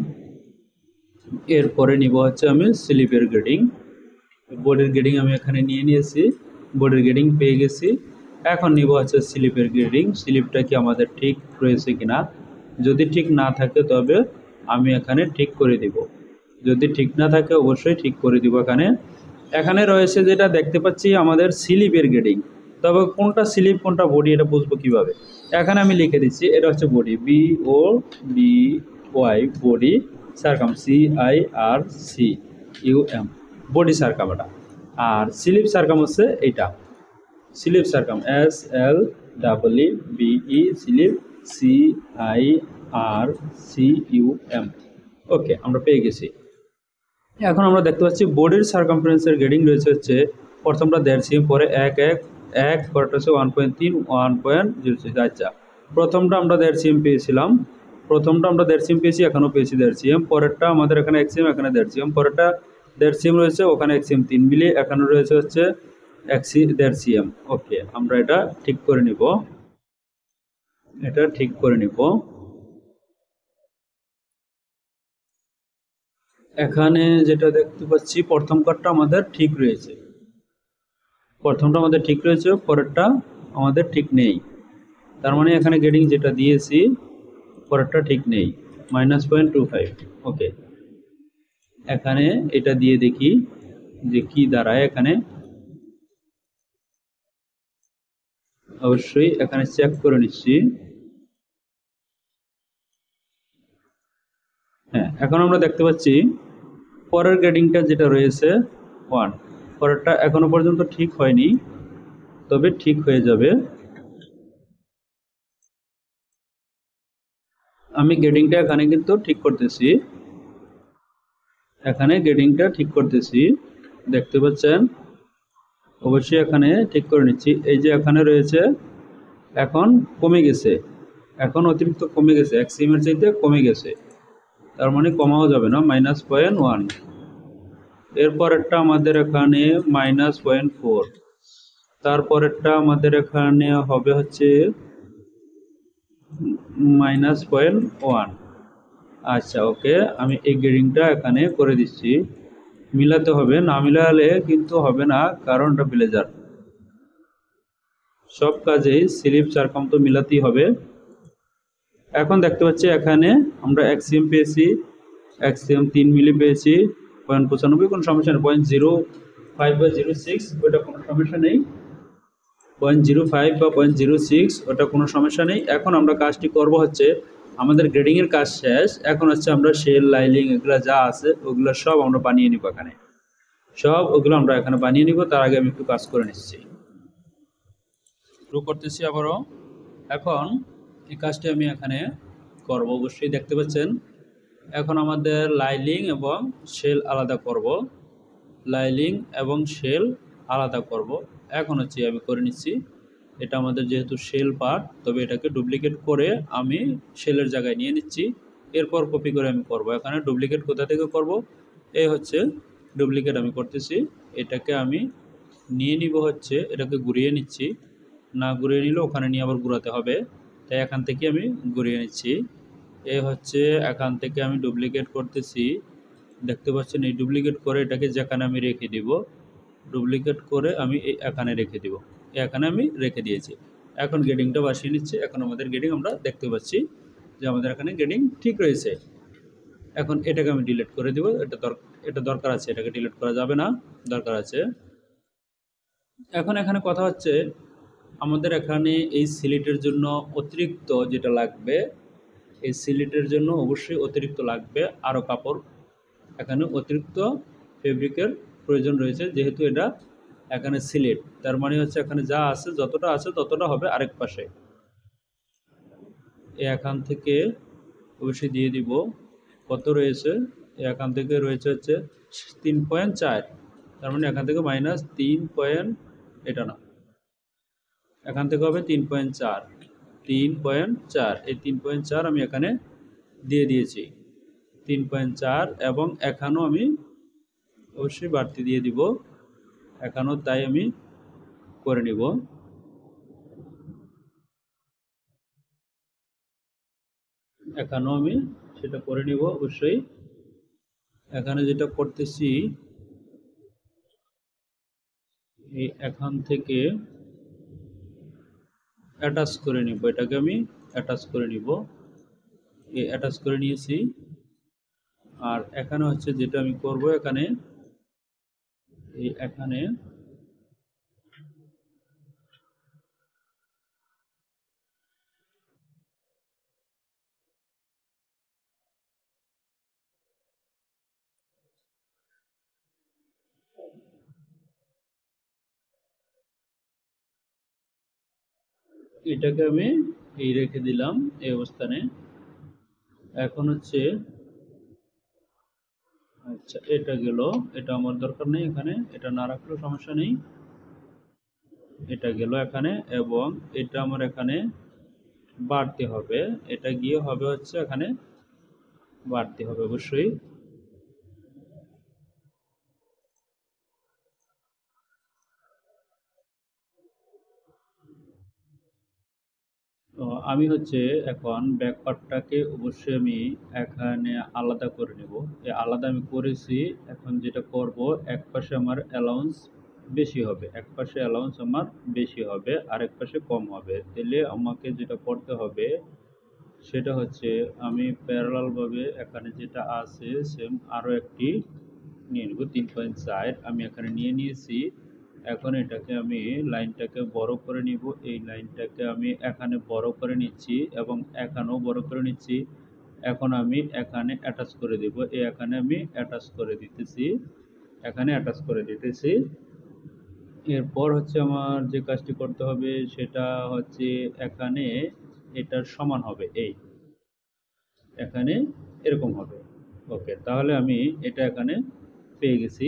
এরপরে নিব হচ্ছে আমি স্লিপের গ্রেডিং। বডির গ্রেডিং আমি এখানে নিয়ে নিয়েছি, বডির গ্রেডিং পেয়ে গেছি। এখন নিব হচ্ছে স্লিপের গ্রেডিং, স্লিপটা কি আমাদের ঠিক রয়েছে কিনা। যদি ঠিক না থাকে তবে আমি এখানে ঠিক করে দিব, যদি ঠিক না থাকে অবশ্যই ঠিক করে দিব এখানে। এখানে রয়েছে যেটা দেখতে পাচ্ছি আমাদের স্লিপের গ্রেডিং। তবে কোনটা স্লিপ কোনটা বডি এটা বুঝবো কিভাবে? এখানে আমি লিখে দিচ্ছি এটা হচ্ছে body, BODY body circum, CIRCUM body circum এটা। আর স্লিপ সারকাম হচ্ছে এইটা, sleeve circum SLEEBE sleeve CIRCUM। Okay, আমরা পেয়ে গেছি। এখন আমরা দেখতে পাচ্ছি বডির সার্কামফারেন্সের গ্রেডিং রয়েছে হচ্ছে প্রথমটা 1.5 cm, পরে 1 পরেরটা হচ্ছে 1.3 1.06। আচ্ছা, প্রথমটা আমরা 1.5 cm পেয়েছিলাম, পেয়েছি, এখানেও পেয়েছি 1.5 cm, পরেরটা আমাদের এখানে 1 cm, এখানে 1.5 cm, পরেরটা 1.5 cm রয়েছে, ওখানে 1 cm 3 মিলি, এখানে রয়েছে হচ্ছে 1.5 cm। ওকে, আমরা এটা ঠিক করে নিব, এখানে যেটা দেখতে পাচ্ছি প্রথম কার্ডটা আমাদের ঠিক রয়েছে, পরেরটা আমাদের ঠিক নেই। তার মানে এখানে গ্রেডিং যেটা দিয়েছি পরেরটা ঠিক নেই, -0.25। ওকে, এখানে এটা দিয়ে দেখি যে কি দাঁড়ায়। এখানে অবশ্যই এখানে চেক করে নিচ্ছি। হ্যাঁ, এখন আমরা দেখতে পাচ্ছি পরের গ্রেডিংটা যেটা রয়েছে 1, পরেরটা এখনো পর্যন্ত ঠিক হয়নি, তবে ঠিক হয়ে যাবে। আমি গ্রেডিংটা এখানে কিন্তু ঠিক করতেছি, দেখতে পাচ্ছেন। অবশ্যই এখানে ঠিক করে নিচ্ছি। এই যে এখানে রয়েছে, এখন কমে গেছে, এখন অতিরিক্ত কমে গেছে, 1 সিমের চাইতে কমে গেছে, তার মানে কমাও যাবে না, -0.1। এরপরেরটা আমাদের এখানে -0.4, তারপরেরটা আমাদের এখানে হবে হচ্ছে -0.1। আচ্ছা, ওকে, আমি এই গ্রেডিংটা এখানে করে দিচ্ছি। মিলাতে হবে, না মিলালে কিন্তু হবে না, কারণ এটা ব্লেজার, সব কাজেই স্লিপ সারকাম তো মিলাতেই হবে। এখন দেখতে পাচ্ছি এখানে আমরা 1 cm পেয়েছি, 1 cm 3 মিলি পেয়েছি, 0.95 কোনো সমস্যা নেই, 0.05 বা 0.6 ওটা কোনো সমস্যা নেই, 0.05 বা 0.06 ওটা কোনো সমস্যা নেই। এখন আমরা কাজটি করব হচ্ছে আমাদের গ্রেডিংয়ের কাজ শেষ, এখন হচ্ছে আমরা শেল লাইলিং এগুলো যা আছে ওগুলো সব আমরা বানিয়ে নিব, এখানে ওগুলো আমরা এখানে বানিয়ে নিব। তার আগে আমি একটু কাজ করে নিচ্ছি, শুরু করতেছি আবারও। এখন এই কাজটি আমি এখানে করব, অবশ্যই দেখতে পাচ্ছেন। এখন আমাদের লাইলিং এবং শেল আলাদা করব, এখন হচ্ছে আমি করে নিচ্ছি। এটা আমাদের যেহেতু শেল পার্ট, তবে এটাকে ডুপ্লিকেট করে আমি শেলের জায়গায় নিয়ে নিচ্ছি, এরপর কপি করে আমি করব। এখানে ডুপ্লিকেট কোথা থেকে করব? এই হচ্ছে ডুপ্লিকেট আমি করতেছি, এটাকে আমি নিয়ে নিব, হচ্ছে এটাকে ঘুরিয়ে নিচ্ছি, না ঘুরিয়ে নিলে ওখানে নিয়ে আবার ঘুরাতে হবে, তাই এখান থেকে আমি ঘুরিয়ে নিচ্ছি। এই হচ্ছে এখান থেকে আমি ডুপ্লিকেট করতেছি, দেখতে পাচ্ছেন। এই ডুপ্লিকেট করে এটাকে যেখানে আমি রেখে দিব, ডুপ্লিকেট করে আমি এখানে রেখে দিব, এখানে আমি রেখে দিয়েছি। এখন গ্রেডিংটা বসিয়ে নিচ্ছি। এখন আমাদের গ্রেডিং আমরা দেখতে পাচ্ছি যে আমাদের এখানে গ্রেডিং ঠিক রয়েছে। এখন এটাকে আমি ডিলিট করে দিব, এটা দরকার আছে, এটাকে ডিলিট করা যাবে না, দরকার আছে। এখন এখানে কথা হচ্ছে আমাদের এখানে এই সিলেটের জন্য অতিরিক্ত যেটা লাগবে, এই সিলেটের জন্য অবশ্যই অতিরিক্ত লাগবে আরও কাপড়, এখানে অতিরিক্ত ফেব্রিকের প্রয়োজন রয়েছে, যেহেতু এটা এখানে সিলেট, তার মানে হচ্ছে এখানে যা আছে যতটা আছে ততটা হবে আরেক পাশে। এখান থেকে অবশ্যই দিয়ে দিব কত রয়েছে, এখান থেকে রয়েছে হচ্ছে 3.4, তার মানে এখান থেকে -3. এটা না, এখান থেকে হবে 3.4, এই 3.4 আমি এখানে দিয়ে দিয়েছি, 3.4, এবং এখানেও আমি অবশ্যই বাড়তি দিয়ে দিব, এখানেও তাই আমি করে নিব। এখানেও আমি সেটা করে নিব অবশ্যই। এখানে যেটা করতেছি, এই এখান থেকে অ্যাটাচ করে নিব, এটাকে আমি অ্যাটাচ করে নিব, এই অ্যাটাচ করে নিয়েছি। আর এখানে হচ্ছে যেটা আমি করব, এখানে এই এখানে এটাকে আমি এই রেখে দিলাম এই অবস্থানে। এখন হচ্ছে আচ্ছা এটা গেল, এটা আমার দরকার নেই এখানে, এটা না রাখলেও সমস্যা নেই। এটা গেল এখানে, এবং এটা আমার এখানে বাড়তে হবে, এটা গিয়ে হবে হচ্ছে এখানে বাড়তে হবে অবশ্যই। তো আমি হচ্ছে এখন ব্যাক পার্টটাকে অবশ্যই আমি এখানে আলাদা করে নেব। এই আলাদা আমি করেছি। এখন যেটা করব, এক পাশে আমার অ্যালাউন্স বেশি হবে, এক পাশে অ্যালাউন্স আমার বেশি হবে আর এক পাশে কম হবে। তাহলে আমাকে যেটা করতে হবে সেটা হচ্ছে আমি প্যারালাল ভাবে এখানে যেটা আছে সেম আরও একটি নিয়ে নেব, 3.4 আমি এখানে নিয়ে নিয়েছি। এখন এটাকে আমি লাইনটাকে বড় করে নিব, এই লাইনটাকে আমি এখানে বড় করে নিচ্ছি এবং এখানেও বড় করে নিচ্ছি। এখন আমি এখানে অ্যাটাচ করে দেব, এই এখানে আমি অ্যাটাচ করে দিতেছি, এখানে অ্যাটাচ করে দিতেছি। এরপর হচ্ছে আমার যে কাজটি করতে হবে সেটা হচ্ছে এখানে এটার সমান হবে, এই এখানে এরকম হবে। ওকে, তাহলে আমি এটা এখানে পেয়ে গেছি,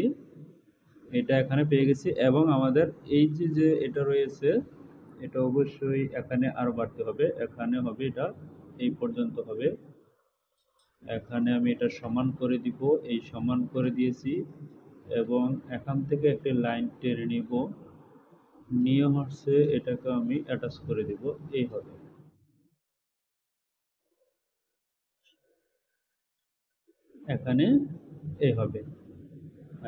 এটা এখানে পেয়ে গেছি। এবং আমাদের এই যে যে এটা রয়েছে এটা অবশ্যই এখানে আরো বাড়তে হবে, এখানে হবে এটা এই পর্যন্ত হবে। এখানে আমি এটা সমান করে দিব, এই সমান করে দিয়েছি। এবং এখান থেকে একটা লাইন টেনে নিব, নিয়ে হচ্ছে এটাকে আমি অ্যাটাচ করে দিব, এই হবে। এখানে এই হবে।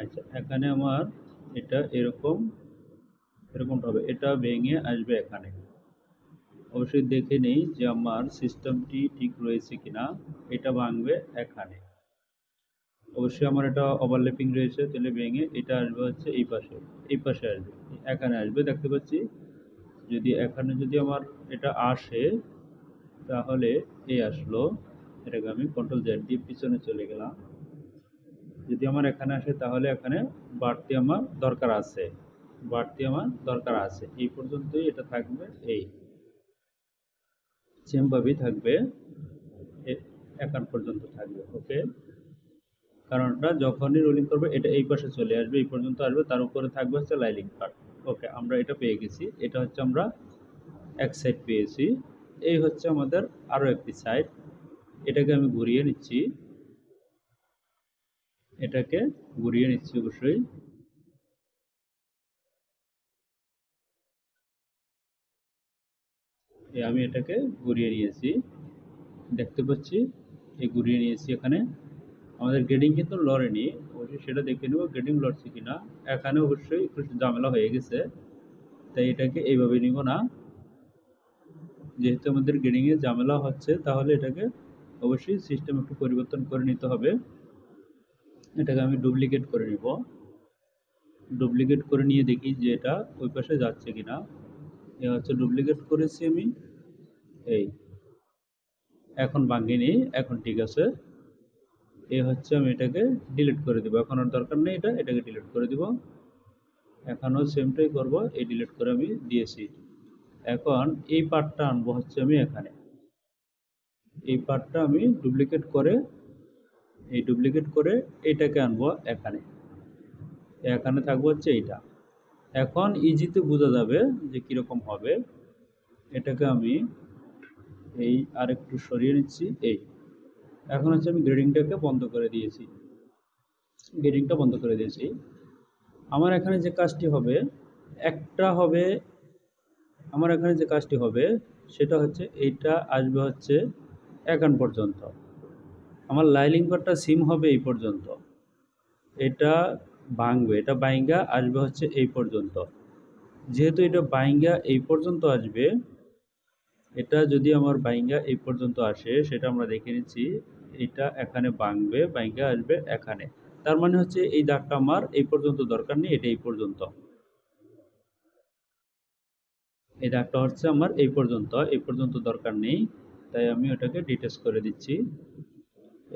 আচ্ছা, এখানে আমার এটা এরকম এরকম হবে, এটা ভেঙে আসবে এখানে। অবশ্যই দেখে নেই যে আমার সিস্টেমটি ঠিক রয়েছে কিনা। এটা ভাঙবে এখানে, অবশ্যই আমার এটা ওভারল্যাপিং রয়েছে, তাহলে ভেঙে এটা আসবে হচ্ছে এই পাশে, এই পাশে আসবে, এখানে আসবে দেখতে পাচ্ছি। যদি এখানে যদি আমার এটা আসে তাহলে এই আসলো, এটাকে আমি কন্ট্রোল জেড দিয়ে পিছনে চলে গেলাম। যদি আমার এখানে আসে তাহলে এখানে বাড়তি আমার দরকার আছে, বাড়তি আমার দরকার আছে, এই পর্যন্তই এটা থাকবে, এই সেম ভাবেই থাকবে, এখান পর্যন্ত থাকবে। ওকে, কারণ এটা যখনই রোলিং করবে এটা এই পাশে চলে আসবে, এই পর্যন্ত আসবে, তার উপরে থাকবে হচ্ছে লাইলিং পার্ট। ওকে, আমরা এটা পেয়ে গেছি, এটা হচ্ছে আমরা এক সাইড পেয়েছি। এই হচ্ছে আমাদের আরো একটি সাইড, এটাকে আমি ঘুরিয়ে নিচ্ছি, এটাকে ঘুরিয়ে নিচ্ছি অবশ্যই। আমি এটাকে ঘুরিয়ে নিয়েছি, দেখতে পাচ্ছি এই ঘুরিয়ে নিয়েছি। এখানে আমাদের গ্রেডিং কিন্তু লড়েনি, অবশ্যই সেটা দেখে নেব গ্রেডিং লড়ছে কিনা। এখানে অবশ্যই একটু ঝামেলা হয়ে গেছে, তাই এটাকে এইভাবে নিব না। যেহেতু আমাদের গ্রেডিং এ ঝামেলা হচ্ছে তাহলে এটাকে অবশ্যই সিস্টেম একটু পরিবর্তন করে নিতে হবে। এটাকে আমি ডুপ্লিকেট করে নিব, ডুপ্লিকেট করে নিয়ে দেখি যে এটা ওই পাশে যাচ্ছে কিনা। এ হচ্ছে ডুপ্লিকেট করেছি আমি, এই এখন ভাঙিনি, এখন ঠিক আছে। এই হচ্ছে আমি এটাকে ডিলিট করে দিব, এখন আর দরকার নেই, এটাকে ডিলিট করে দিব। এখনও সেমটাই করব, এই ডিলিট করে আমি দিয়েছি। এখন এই পার্টটা আনবো হচ্ছে আমি এখানে, এই পার্টটা আমি ডুপ্লিকেট করে এইটাকে আনবো এখানে, এখানে থাকবো হচ্ছে এইটা। এখন ইজিতে বোঝা যাবে যে কিরকম হবে। এটাকে আমি এই আরেকটু সরিয়ে নিচ্ছি, এই এখন হচ্ছে আমি গ্রেডিংটাকে বন্ধ করে দিয়েছি, গ্রেডিংটা বন্ধ করে দিয়েছি। আমার এখানে যে কাজটি হবে একটা হবে, আমার এখানে যে কাজটি হবে সেটা হচ্ছে এইটা আসবে হচ্ছে এখান পর্যন্ত, আমার লাইলিং পার্টটা সিম হবে এই পর্যন্ত, এটা ভাঙবে, এটা বাইঙ্গা আসবে হচ্ছে এই পর্যন্ত। যেহেতু এটা বাইঙ্গা এই পর্যন্ত আসবে, এটা যদি আমার বাইঙ্গা এই পর্যন্ত আসে সেটা আমরা দেখে নিচ্ছি। এটা এখানে ভাঙবে, বাইঙ্গা আসবে এখানে, তার মানে হচ্ছে এই দাগটা আমার এই পর্যন্ত দরকার নেই, এটা এই পর্যন্ত। এই দাগটা হচ্ছে আমার এই পর্যন্ত দরকার নেই, তাই আমি ওটাকে ডিটেচ করে দিচ্ছি।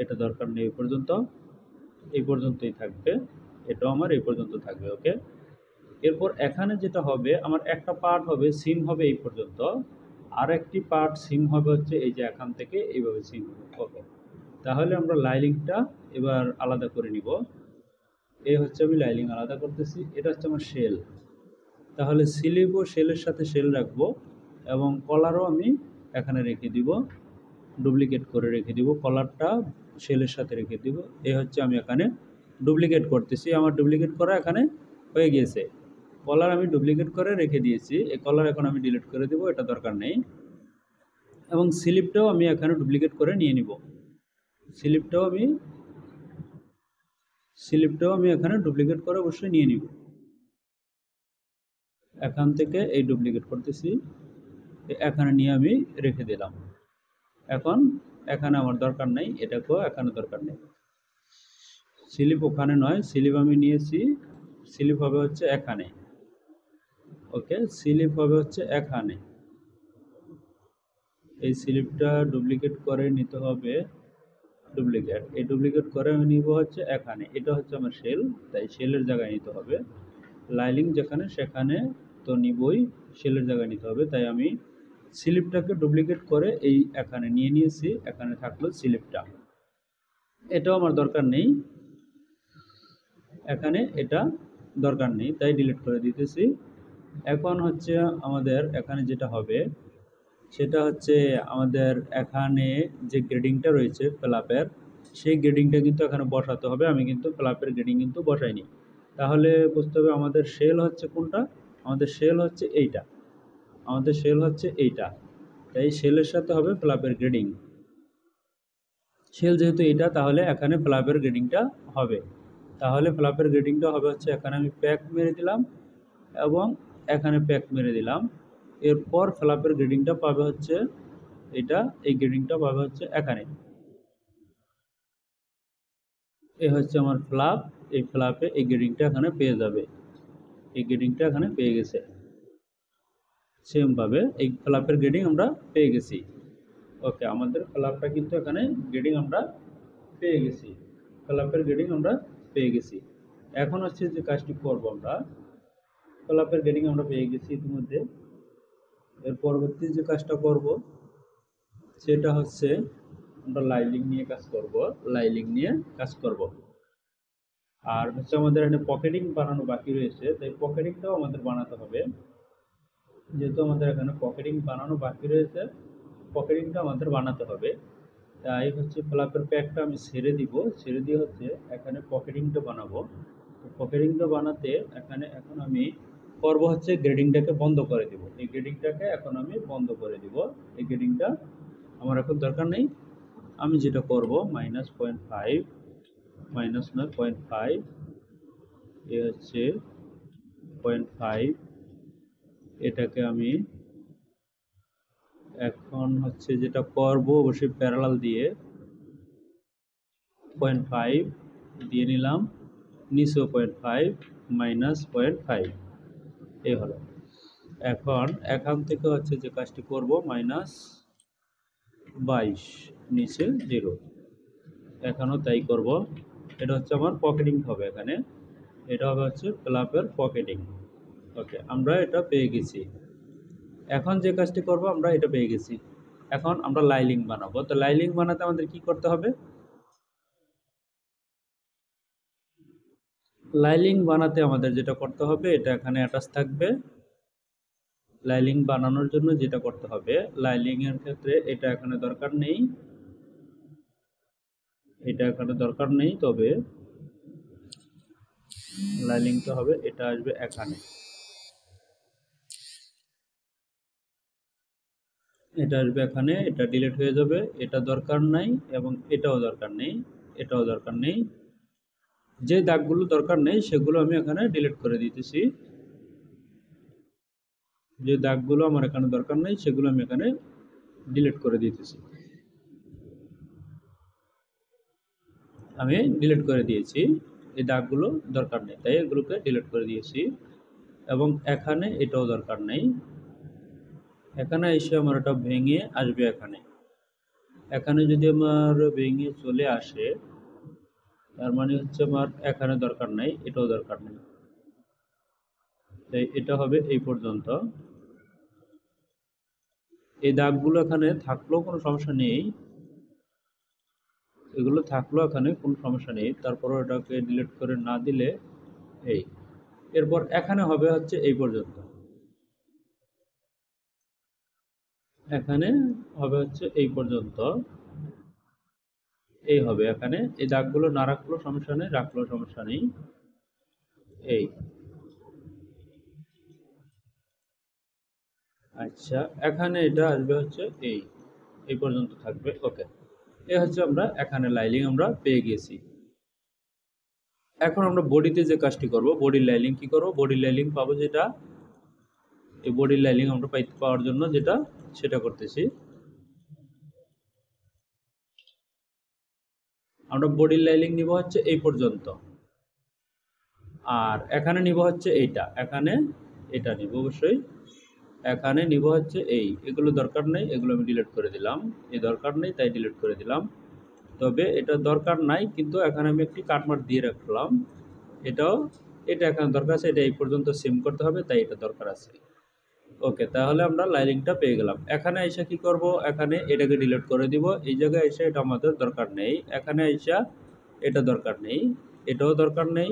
এটা দরকার নেই, এই পর্যন্তই থাকবে। এটাও আমার এই পর্যন্ত থাকবে। ওকে, এরপর এখানে যেটা হবে, আমার একটা পার্ট হবে সিম হবে এই পর্যন্ত, আর একটি পার্ট সিম হবে হচ্ছে এই যে এখান থেকে এইভাবে সিম হবে। ওকে, তাহলে আমরা লাইলিংটা এবার আলাদা করে নিব। এই হচ্ছে আমি লাইলিং আলাদা করতেছি, এটা হচ্ছে আমার শেল। তাহলে স্লিপও শেলের সাথে শেল রাখবো, এবং কলারও আমি এখানে রেখে দিব, ডুপ্লিকেট করে রেখে দিব, কলারটা শেলের সাথে রেখে দিব। এই হচ্ছে আমি এখানে ডুপ্লিকেট করতেছি, আমার ডুপ্লিকেট করা এখানে হয়ে গিয়েছে। কলার আমি ডুপ্লিকেট করে রেখে দিয়েছি, এই কলার এখন আমি ডিলিট করে দিব, এটা দরকার নেই। এবং স্লিপটাও আমি এখানে ডুপ্লিকেট করে নিয়ে নিব, স্লিপটাও আমি এখানে ডুপ্লিকেট করে অবশ্যই নিয়ে নিব। এখান থেকে এই ডুপ্লিকেট করতেছি, এখানে নিয়ে আমি রেখে দিলাম। এখন এখানে আমার দরকার নেই, এটাকেও এখানে দরকার নেই। স্লিপ ওখানে নয়, স্লিপ আমি নিয়েছি, স্লিপ হবে হচ্ছে এখানে। ওকে, স্লিপ হবে হচ্ছে এখানে। এই স্লিপটা ডুপ্লিকেট করে নিতে হবে, এই ডুপ্লিকেট করে আমি নিব হচ্ছে এখানে। এটা হচ্ছে আমার শেল, তাই শেলের জায়গায় নিতে হবে। লাইলিং যেখানে সেখানে তো নিবই, শেলের জায়গায় নিতে হবে, তাই আমি স্লিপটাকে ডুপ্লিকেট করে এই এখানে নিয়ে নিয়েছি, এখানে থাকলো স্লিপটা। এটাও আমার দরকার নেই, এখানে এটা দরকার নেই, তাই ডিলিট করে দিতেছি। এখন হচ্ছে আমাদের এখানে যেটা হবে সেটা হচ্ছে আমাদের এখানে যে গ্রেডিংটা রয়েছে ফ্ল্যাপের, সেই গ্রেডিংটা কিন্তু এখানে বসাতে হবে। আমি কিন্তু ফ্ল্যাপের গ্রেডিং কিন্তু বসাইনি, তাহলে বুঝতে হবে আমাদের শেল হচ্ছে কোনটা, আমাদের শেল হচ্ছে এইটা, তাই শেলের সাথে হবে ফ্ল্যাপের গ্রেডিং। শেল যেহেতু এইটা, তাহলে এখানে ফ্ল্যাপের গ্রেডিংটা হবে। তাহলে ফ্ল্যাপের গ্রেডিংটা হবে হচ্ছে এখানে আমি প্যাক মেরে দিলাম এবং এখানে প্যাক মেরে দিলাম। এরপর ফ্ল্যাপের গ্রেডিংটা পাবে হচ্ছে এটা, এই গ্রেডিংটা পাবে হচ্ছে এখানে। এই হচ্ছে আমার ফ্ল্যাপ, এই ফ্ল্যাপে এই গ্রেডিংটা এখানে পেয়ে যাবে, এই গ্রেডিংটা এখানে পেয়ে গেছে। সেমভাবে এই ফ্ল্যাপের গ্রেডিং আমরা পেয়ে গেছি। ওকে, আমাদের ফ্ল্যাপটা কিন্তু এখানে গ্রেডিং আমরা পেয়ে গেছি, ফ্ল্যাপের গ্রেডিং আমরা পেয়ে গেছি। এখন হচ্ছে যে কাজটি করবো, আমরা ফ্ল্যাপের গ্রেডিং আমরা পেয়ে গেছি ইতিমধ্যে। এর পরবর্তী যে কাজটা করব সেটা হচ্ছে আমরা লাইলিং নিয়ে কাজ করব। আর হচ্ছে আমাদের এখানে পকেটিং বানানো বাকি রয়েছে, তাই পকেটিংটাও আমাদের বানাতে হবে। যেহেতু আমাদের এখানে পকেটিং বানানো বাকি রয়েছে, পকেটিংটা আমাদের বানাতে হবে। তাই হচ্ছে ফ্ল্যাপের প্যাকটা আমি ছেড়ে দিয়ে হচ্ছে এখানে পকেটিংটা বানাবো। তো পকেটিংটা বানাতে এখানে এখন আমি করব হচ্ছে গ্রেডিংটাকে বন্ধ করে দিব, এই গ্রেডিংটাকে এখন আমি বন্ধ করে দিব। এই গ্রেডিংটা আমার এখন দরকার নেই। আমি যেটা করব -0.5, -0.5, এ হচ্ছে 0.5, এটাকে আমি এখন হচ্ছে যেটা করব অবশ্যই প্যারালাল দিয়ে 0.5 দিয়ে নিলাম, নিচেও 0.5, -0.5, এই হলো। এখন এখান থেকে হচ্ছে যে কাজটি করব -22, নিচে 0, এখানেও তাই করব। এটা হচ্ছে আমার পকেটিং হবে এখানে, এটা হবে হচ্ছে ফ্ল্যাপের পকেটিং। ওকে, আমরা এটা পেয়ে গেছি। এখন যে কাজটি করব আমরা এটা পেয়ে গেছি, এখন আমরা লাইলিং বানাবো। তো লাইলিং বানাতে আমাদের কি করতে হবে, লাইলিং বানাতে আমাদের যেটা করতে হবে এটা এখানে অ্যাটাচ থাকবে। লাইলিং বানানোর জন্য যেটা করতে হবে, লাইলিং এর ক্ষেত্রে এটা এখানে দরকার নেই, তবে লাইলিংটা হবে, এটা আসবে এখানে, এটা ডিলিট হয়ে যাবে, এটা দরকার নাই এবং এটাও দরকার নেই। যে দাগগুলো দরকার নেই সেগুলো আমি এখানে ডিলিট করে দিতেছি, যে দাগগুলো আমার এখানে দরকার নেই সেগুলো আমি এখানে ডিলিট করে দিতেছি। আমি ডিলিট করে দিয়েছি। এই দাগগুলো দরকার নেই, তাই এগুলোকে ডিলিট করে দিয়েছি। এবং এখানে এটাও দরকার নেই, এখানে এসে আমার এটা ভেঙে আসবে। এখানে যদি আমার ভেঙে চলে আসে, তার মানে হচ্ছে আমার এখানে দরকার নাই, এটাও দরকার নেই, তাই এটা হবে এই পর্যন্ত। এই দাগগুলো এখানে থাকলেও কোনো সমস্যা নেই, এগুলো থাকলেও এখানে কোনো সমস্যা নেই, তারপরও এটাকে ডিলিট করে না দিলে এই। এরপর এখানে হবে হচ্ছে এই পর্যন্ত, এখানে হবে হচ্ছে এই পর্যন্ত, এই হবে। এখানে এই দাগগুলো না রাখলেও সমস্যা নেই, রাখলেও সমস্যা নেই, এই। আচ্ছা, এখানে এটা আসবে হচ্ছে এই, এই পর্যন্ত থাকবে। ওকে, এই হচ্ছে আমরা এখানে লাইলিং আমরা পেয়ে গেছি। এখন আমরা বডিতে যে কাজটি করব, বডির লাইলিং কি করব, বডির লাইলিং পাবো যেটা, এই বডির লাইলিং আমরা পাওয়ার জন্য যেটা সেটা করতেছি। আমরা বডির লাইলিং নিব হচ্ছে এই পর্যন্ত, আর এখানে নিব হচ্ছে এইটা, এখানে এটা নিব অবশ্যই। এখানে নিব হচ্ছে এই, এগুলো দরকার নেই, এগুলো আমি ডিলিট করে দিলাম, এই দরকার নেই তাই ডিলিট করে দিলাম। তবে এটা দরকার নাই, কিন্তু এখানে আমি একটি কাটমার্ক দিয়ে রাখলাম, এটাও, এটা এখানে দরকার আছে, এটা এই পর্যন্ত সিম করতে হবে, তাই এটা দরকার আছে। ওকে, তাহলে আমরা লাইনিংটা পেয়ে গেলাম। এখানে এসে কি করব, এখানে এটাকে ডিলিট করে দিব, এই জায়গায় এসে এটা আমাদের দরকার নেই, এখানে এসে এটা দরকার নেই, এটাও দরকার নেই,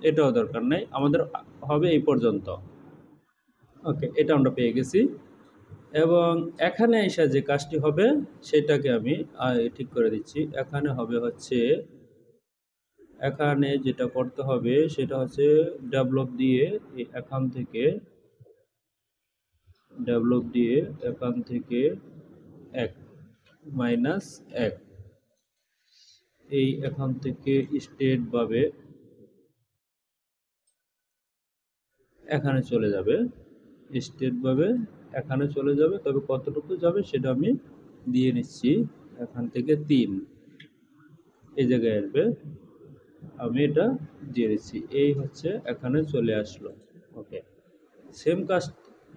এটাও দরকার নেই, আমাদের হবে এই পর্যন্ত। ওকে, এটা আমরা পেয়ে গেছি। এবং এখানে এসে যে কাজটি হবে সেটাকে আমি ঠিক করে দিচ্ছি। এখানে হবে হচ্ছে, এখানে যেটা করতে হবে সেটা হচ্ছে ডেভেলপ দিয়ে এখান থেকে, ডেভেলপ দিয়ে এখান থেকে 1 মাইনাস 1, এই এখান থেকে স্টেট ভাবে এখানে চলে যাবে, স্টেট ভাবে এখানে চলে যাবে, তবে কতটুকু যাবে সেটা আমি দিয়ে নিচ্ছি। এখান থেকে 3 এই জায়গায় আসবে, আমি এটা দিয়ে দিচ্ছি, এই হচ্ছে এখানে চলে আসলো। ওকে, সেম কাজ,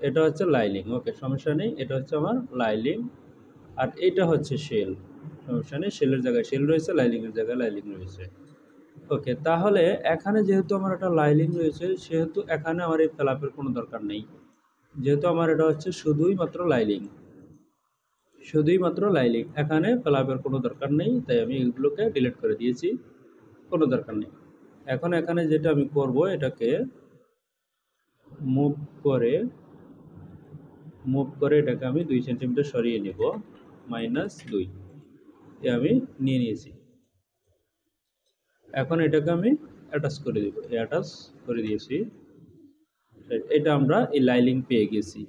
এটা হচ্ছে লাইলিং। ওকে, সমস্যা নেই, এটা হচ্ছে আমার লাইলিং। আর এটা হচ্ছে শেল, সমস্যা নেই, শেলের জায়গায় শেল রয়েছে, লাইলিংয়ের জায়গায় লাইলিং রয়েছে। ওকে, তাহলে এখানে যেহেতু আমার একটা লাইলিং রয়েছে, সেহেতু এখানে আমার এই ফ্ল্যাপের কোনো দরকার নেই, যেহেতু আমার এটা হচ্ছে শুধুই মাত্র লাইলিং, শুধুই মাত্র লাইলিং, এখানে ফ্ল্যাপের কোনো দরকার নেই, তাই আমি এগুলোকে ডিলিট করে দিয়েছি, কোনো দরকার নেই। এখন এখানে যেটা আমি করব, এটাকে মুভ করে, এটাকে আমি 2 সেন্টিমিটার সরিয়ে নেব, -2 এ আমি নিয়ে নিয়েছি। এখন এটাকে আমি অ্যাটাচ করে দেব, অ্যাটাচ করে দিয়েছি। এটা আমরা এই লাইলিং পেয়ে গেছি।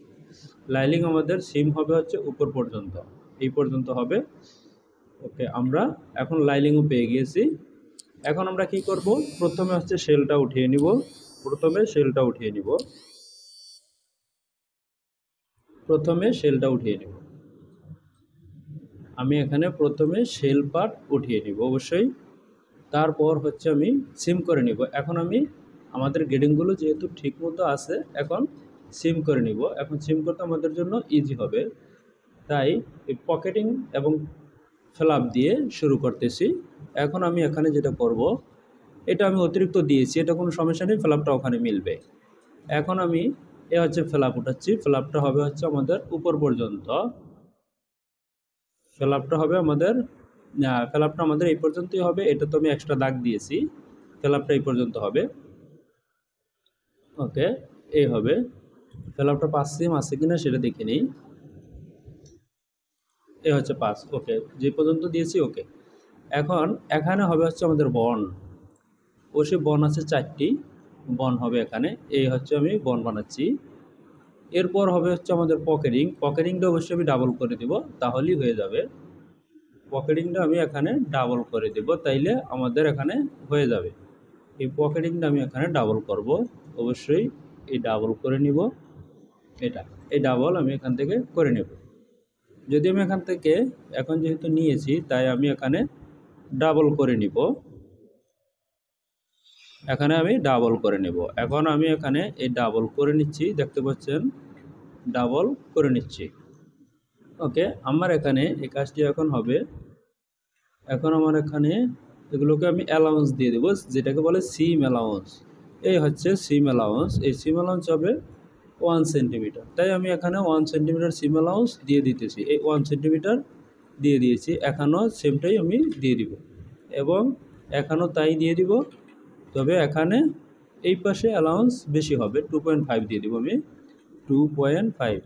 লাইলিং আমাদের সিম হবে হচ্ছে উপর পর্যন্ত, এই পর্যন্ত হবে। ওকে, আমরা এখন লাইলিংও পেয়ে গিয়েছি। এখন আমরা কি করব, প্রথমে হচ্ছে শেলটা উঠিয়ে নিব, প্রথমে শেলটা উঠিয়ে নিব, প্রথমে শেলটা উঠিয়ে নিব। আমি এখানে প্রথমে শেল পার্ট উঠিয়ে নিব অবশ্যই, তারপর হচ্ছে আমি সিম করে নিব। এখন আমি আমাদের গ্রেডিংগুলো যেহেতু ঠিক মতো আছে, এখন সিম করে নিব। এখন সিম করতে আমাদের জন্য ইজি হবে, তাই এই পকেটিং এবং ফ্ল্যাপ দিয়ে শুরু করতেছি। এখন আমি এখানে যেটা করব, এটা আমি অতিরিক্ত দিয়েছি, এটা কোনো সমস্যা নেই, ফ্ল্যাপটা ওখানে মিলবে। এখন আমি এ হচ্ছে ফ্ল্যাপ উঠাচ্ছি, ফ্ল্যাপটা হবে হচ্ছে আমাদের উপর পর্যন্ত, ফ্ল্যাপটা হবে আমাদের, ফ্ল্যাপটা আমাদের এই পর্যন্তই হবে, এটা তো আমি এক্সট্রা দাগ দিয়েছি, ফ্ল্যাপটা এই পর্যন্ত হবে। ওকে, এই হবে। ফ্ল্যাপটা 5 সিম আছে কিনা সেটা দেখে নিই, এ হচ্ছে 5। ওকে, যে পর্যন্ত দিয়েছি। ওকে, এখন এখানে হবে হচ্ছে আমাদের বন, অবশ্যই বন আছে 4টি বন হবে এখানে, এই হচ্ছে আমি বন বানাচ্ছি। এরপর হবে হচ্ছে আমাদের পকেটিং, পকেটিংটা অবশ্যই আমি ডাবল করে দেব, তাহলেই হয়ে যাবে। পকেটিংটা আমি এখানে ডাবল করে দেব, তাইলে আমাদের এখানে হয়ে যাবে। এই পকেটিংটা আমি এখানে ডাবল করব, অবশ্যই এই ডাবল করে নিব, এটা এই ডাবল আমি এখান থেকে করে নেব। যদি আমি এখান থেকে এখন যেহেতু নিয়েছি, তাই আমি এখানে ডাবল করে নিব, এখানে আমি ডাবল করে নেব। এখন আমি এখানে এই ডাবল করে নিচ্ছি, দেখতে পাচ্ছেন ডাবল করে নিচ্ছি। ওকে, আমার এখানে এই কাজটি এখন হবে। এখন আমার এখানে এগুলোকে আমি অ্যালাউন্স দিয়ে দেবো, যেটাকে বলে সিম অ্যালাউন্স। এই হচ্ছে সিম অ্যালাউন্স। এই সিম অ্যালাউন্স হবে 1 সেন্টিমিটার। তাই আমি এখানে 1 সেন্টিমিটার সিম অ্যালাউন্স দিয়ে দিতেছি। এই 1 সেন্টিমিটার দিয়ে দিয়েছি। এখানেও সেমটাই আমি দিয়ে দিব এবং এখানেও তাই দিয়ে দিব। তবে এখানে এই পাশে অ্যালাউন্স বেশি হবে, 2.5 দিয়ে দিব আমি। 2.5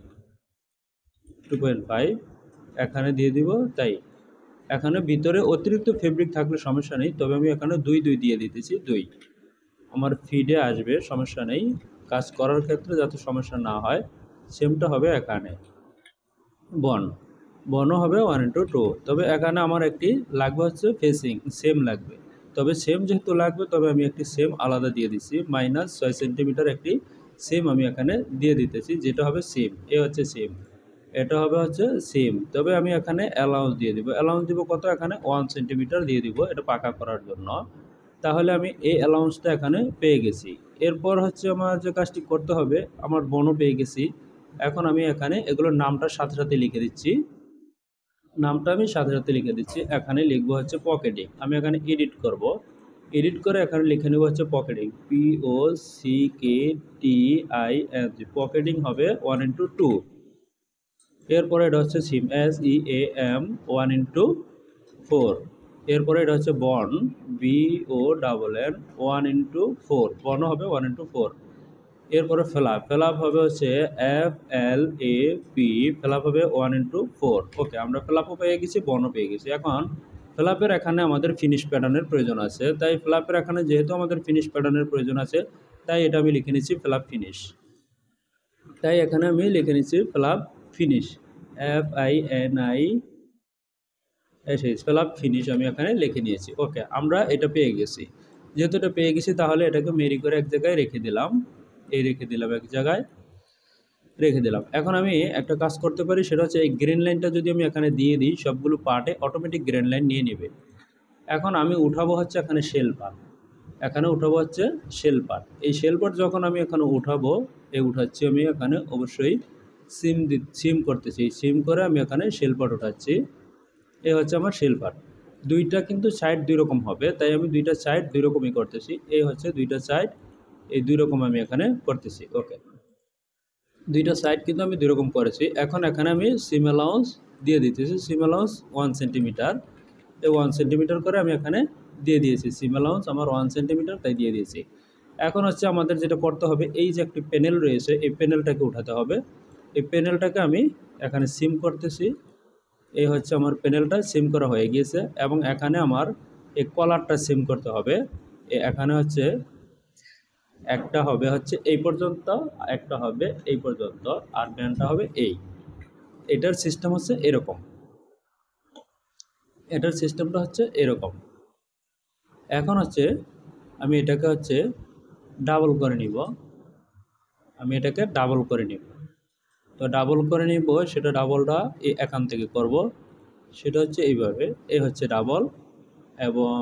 2.5 এখানে দিয়ে দিব। তাই এখানে ভিতরে অতিরিক্ত ফেব্রিক থাকলে সমস্যা নেই, তবে আমি এখানে 2 দিয়ে দিতেছি। 2 আমার ফিডে আসবে, সমস্যা নেই। কাজ করার ক্ষেত্রে যাতে সমস্যা না হয়, সেমটা হবে এখানে। বন বনও হবে 1:2। তবে এখানে আমার একটি লাগবে হচ্ছে ফেসিং, সেম লাগবে। তবে সেম যেহেতু লাগবে, তবে আমি একটি সেম আলাদা দিয়ে দিচ্ছি। -6 সেন্টিমিটার একটি সেম আমি এখানে দিয়ে দিতেছি, যেটা হবে সেম। এ হচ্ছে সেম, এটা হবে হচ্ছে সেম। তবে আমি এখানে অ্যালাউন্স দিয়ে দিব। অ্যালাউন্স দিব কত? এখানে 1 সেন্টিমিটার দিয়ে দিব, এটা পাকা করার জন্য। তাহলে আমি এই অ্যালাউন্সটা এখানে পেয়ে গেছি। এরপর হচ্ছে আমার যে কাজটি করতে হবে, আমার বনও পেয়ে গেছি। এখন আমি এখানে এগুলোর নামটা সাথে সাথে লিখে দিচ্ছি। নামটা আমি সাথে সাথে লিখে দিচ্ছি। এখানে লিখবো হচ্ছে পকেটিং। আমি এখানে এডিট করব। এডিট করে এখানে লিখে নেব হচ্ছে পকেটিং, POCKTING। পকেটিং হবে 1:2। এরপরে এটা হচ্ছে সিম, SEAM 1:4। এরপরে এটা হচ্ছে বন, BONN 1:4। বনও হবে 1:4। এরপরে ফ্ল্যাপ, ফ্ল্যাপ হবে হচ্ছে FLAP, ফ্ল্যাপ হবে 1:4। ওকে, আমরা ফ্ল্যাপও পেয়ে গেছি, বনও পেয়ে গেছি। এখন ফ্ল্যাপের এখানে আমাদের ফিনিশ প্যাটার্নের প্রয়োজন আছে। তাই ফ্ল্যাপের এখানে যেহেতু আমাদের ফিনিশ প্যাটার্নের প্রয়োজন আছে, তাই এটা আমি লিখে নিচ্ছি ফ্ল্যাপ ফিনিশ। তাই এখানে আমি লিখে নিচ্ছি ফ্ল্যাপ ফিনিশ, ফ্ল্যাপ ফিনিশ আমি এখানে লিখে নিয়েছি। ওকে, আমরা এটা পেয়ে গেছি। যেহেতু এটা পেয়ে গেছি, তাহলে এটাকে মেরি করে এক জায়গায় রেখে দিলাম। এই রেখে দিলাম, এক জায়গায় রেখে দিলাম। এখন আমি একটা কাজ করতে পারি, সেটা হচ্ছে এই গ্রেন লাইনটা যদি আমি এখানে দিয়ে দিই, সবগুলো পার্টে অটোমেটিক গ্রেন লাইন নিয়ে নেবে। এখন আমি উঠাবো হচ্ছে এখানে শেল পার্ট, এখানে উঠাবো হচ্ছে শেল পার্ট। এই শেল পার্ট যখন আমি এখানে উঠাবো, উঠাচ্ছি আমি এখানে অবশ্যই সিম করতেছি। সিম করে আমি এখানে শেল পার্ট উঠাচ্ছি। এই হচ্ছে আমার শেল পার্ট। দুইটা কিন্তু সাইড দুই রকম হবে, তাই আমি দুইটা সাইড দুই রকমই করতেছি। এই হচ্ছে দুইটা সাইড, এই দুই রকম আমি এখানে করতেছি। ওকে, দুইটা সাইড কিন্তু আমি দুই রকম করেছি। এখন এখানে আমি সিম অ্যালাউন্স দিয়ে দিতেছি। সিম অ্যালাউন্স 1 সেন্টিমিটার। এই 1 সেন্টিমিটার করে আমি এখানে দিয়ে দিয়েছি। সিম অ্যালাউন্স আমার 1 সেন্টিমিটার, তাই দিয়ে দিয়েছি। এখন হচ্ছে আমাদের যেটা করতে হবে, এই যে একটি প্যানেল রয়েছে, এই প্যানেলটাকে উঠাতে হবে। এই প্যানেলটাকে আমি এখানে সিম করতেছি। এই হচ্ছে আমার প্যানেলটা সিম করা হয়ে গিয়েছে। এবং এখানে আমার এই কলারটা সিম করতে হবে। এখানে হচ্ছে একটা হবে হচ্ছে এই পর্যন্ত, একটা হবে এই পর্যন্ত, আর ব্যান্ডটা হবে এই। এটার সিস্টেম হচ্ছে এরকম, এটার সিস্টেমটা হচ্ছে এরকম। এখন হচ্ছে আমি এটাকে হচ্ছে ডাবল করে নিব। আমি এটাকে ডাবল করে নিব। তো ডাবল করে নিব, সেটা ডাবলটা এখান থেকে করব। সেটা হচ্ছে এইভাবে, এই হচ্ছে ডাবল। এবং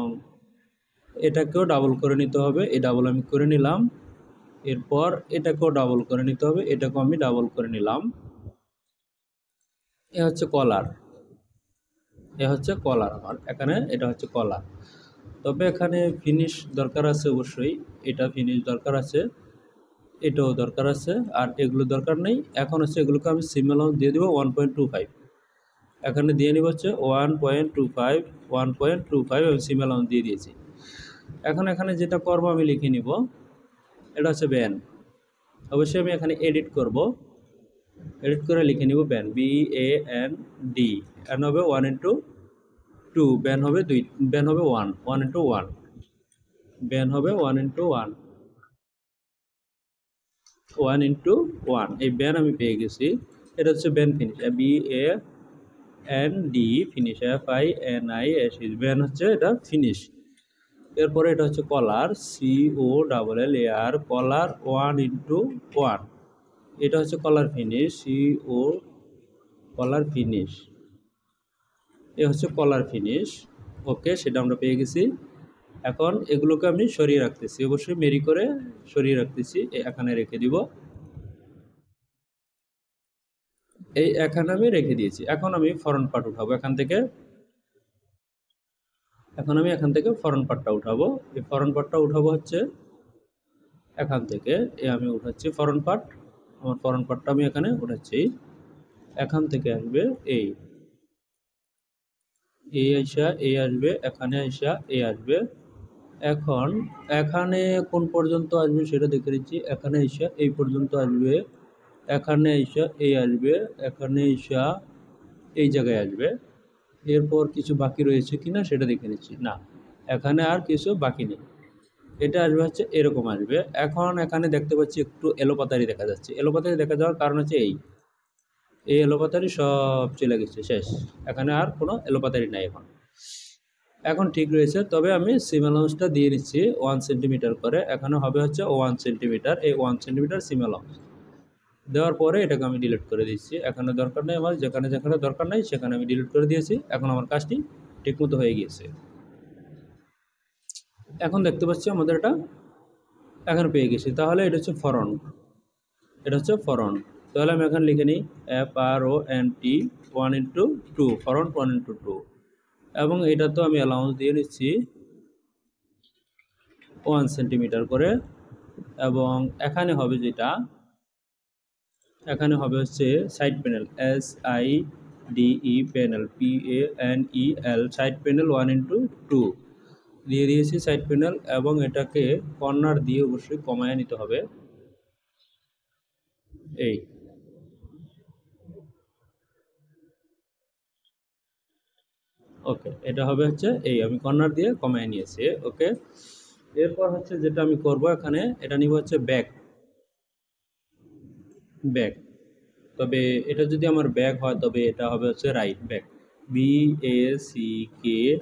এটাকেও ডাবল করে নিতে হবে। এই ডাবল আমি করে নিলাম। এরপর এটাকেও ডাবল করে নিতে হবে, এটাকেও আমি ডাবল করে নিলাম। এ হচ্ছে কলার, এ হচ্ছে কলার আমার এখানে, এটা হচ্ছে কলার। তবে এখানে ফিনিশ দরকার আছে অবশ্যই, এটা ফিনিশ দরকার আছে, এটাও দরকার আছে, আর এগুলো দরকার নেই। এখন হচ্ছে এগুলোকে আমি সিম অ্যালাউন্স দিয়ে দেবো 1.25। এখানে দিয়ে নিব হচ্ছে 1.25, 1.25 আমি সিম অ্যালাউন্স দিয়ে দিয়েছি। এখন এখানে যেটা করব আমি লিখে নিব, এটা হচ্ছে ব্যান। অবশ্যই আমি এখানে এডিট করব, এডিট করে লিখে নিব ব্যান, BAND। এন হবে 1:2, ব্যান হবে 2, ব্যান হবে 1, 1:1, ব্যান হবে 1:1, 1:1। এই ব্যান আমি পেয়ে গেছি। এটা হচ্ছে band finish, BAND finish, FINISH। Band হচ্ছে এটা ফিনিশ। এরপরে এটা হচ্ছে কলার, COLLAR, কলার 1:1। এটা হচ্ছে কলার ফিনিশ, কলার ফিনিশ। এ হচ্ছে কলার ফিনিশ। ওকে, সেটা আমরা পেয়ে গেছি। এখন এগুলোকে আমি সরিয়ে রাখতেছি, অবশ্যই মেরি করে সরিয়ে রাখতেছি, এখানে রেখে দিব। এই এখানে আমি রেখে দিয়েছি। এখন আমি ফরন্ট পার্ট উঠাবো এখান থেকে। ফরন্ট পার্টটা উঠাবো। এই ফরন্ট পার্টটা উঠাবো হচ্ছে এখান থেকে। আমি উঠাচ্ছি ফরন্ট পার্ট। আমার ফরন্ট পার্টটা আমি এখানে উঠাচ্ছি। এখান থেকে আসবে এই আইসা এই আসবে, এখানে আইসা এই আসবে। এখন এখানে কোন পর্যন্ত আসবে সেটা দেখে নিচ্ছি। এখানে আইসা এই পর্যন্ত আসবে, এখানে আইসা এই আসবে, এখানে আইসা এই জায়গায় আসবে। এরপর কিছু বাকি রয়েছে কিনা সেটা দেখে নিচ্ছি। না, এখানে আর কিছু বাকি নেই। এটা আসবে হচ্ছে এরকম আসবে। এখন এখানে দেখতে পাচ্ছি একটু এলোপাতারি দেখা যাচ্ছে। এলোপাতারি দেখা যাওয়ার কারণ হচ্ছে এই এলোপাতারি সব চলে গেছে, শেষ। এখানে আর কোনো এলোপাতারি নাই এখন। এখন ঠিক রয়েছে, তবে আমি সিম অ্যালাউন্সটা দিয়ে নিচ্ছি 1 সেন্টিমিটার করে। এখানে হবে হচ্ছে 1 সেন্টিমিটার। এই 1 সেন্টিমিটার সিম অ্যালাউন্স দেওয়ার পরে এটাকে আমি ডিলিট করে দিচ্ছি। এখানে দরকার নেই আমার, যেখানে যেখানে দরকার নাই সেখানে আমি ডিলিট করে দিয়েছি। এখন আমার কাজটি ঠিকমতো হয়ে গিয়েছে। এখন দেখতে পাচ্ছি আমাদের এটা এখানে পেয়ে গেছি। তাহলে এটা হচ্ছে ফরন্ট, এটা হচ্ছে ফরন্ট। তাহলে আমি এখানে লিখে নিই FRONT 1:2, ফরন্ট 1:2। এবং এটা তো আমি অ্যালাউন্স দিয়ে নিচ্ছি 1 সেন্টিমিটার করে। এবং এখানে হবে যেটা, এখানে হবে হচ্ছে side panel, SIDE panel, PANEL, side panel 1:2 দিয়ে দিয়েছি সাইড প্যানেল। এবং এটাকে কর্নার দিয়ে অবশ্যই কমায় নিতে হবে। এই ওকে, এটা হবে হচ্ছে এই আমি কর্নার দিয়ে কমায় নিয়েছি। ওকে, এরপর হচ্ছে যেটা আমি করব এখানে, এটা নিব হচ্ছে ব্যাক। ব্যাক, তবে এটা যদি আমার ব্যাক হয় তবে এটা হবে হচ্ছে রাইট ব্যাক, BACKR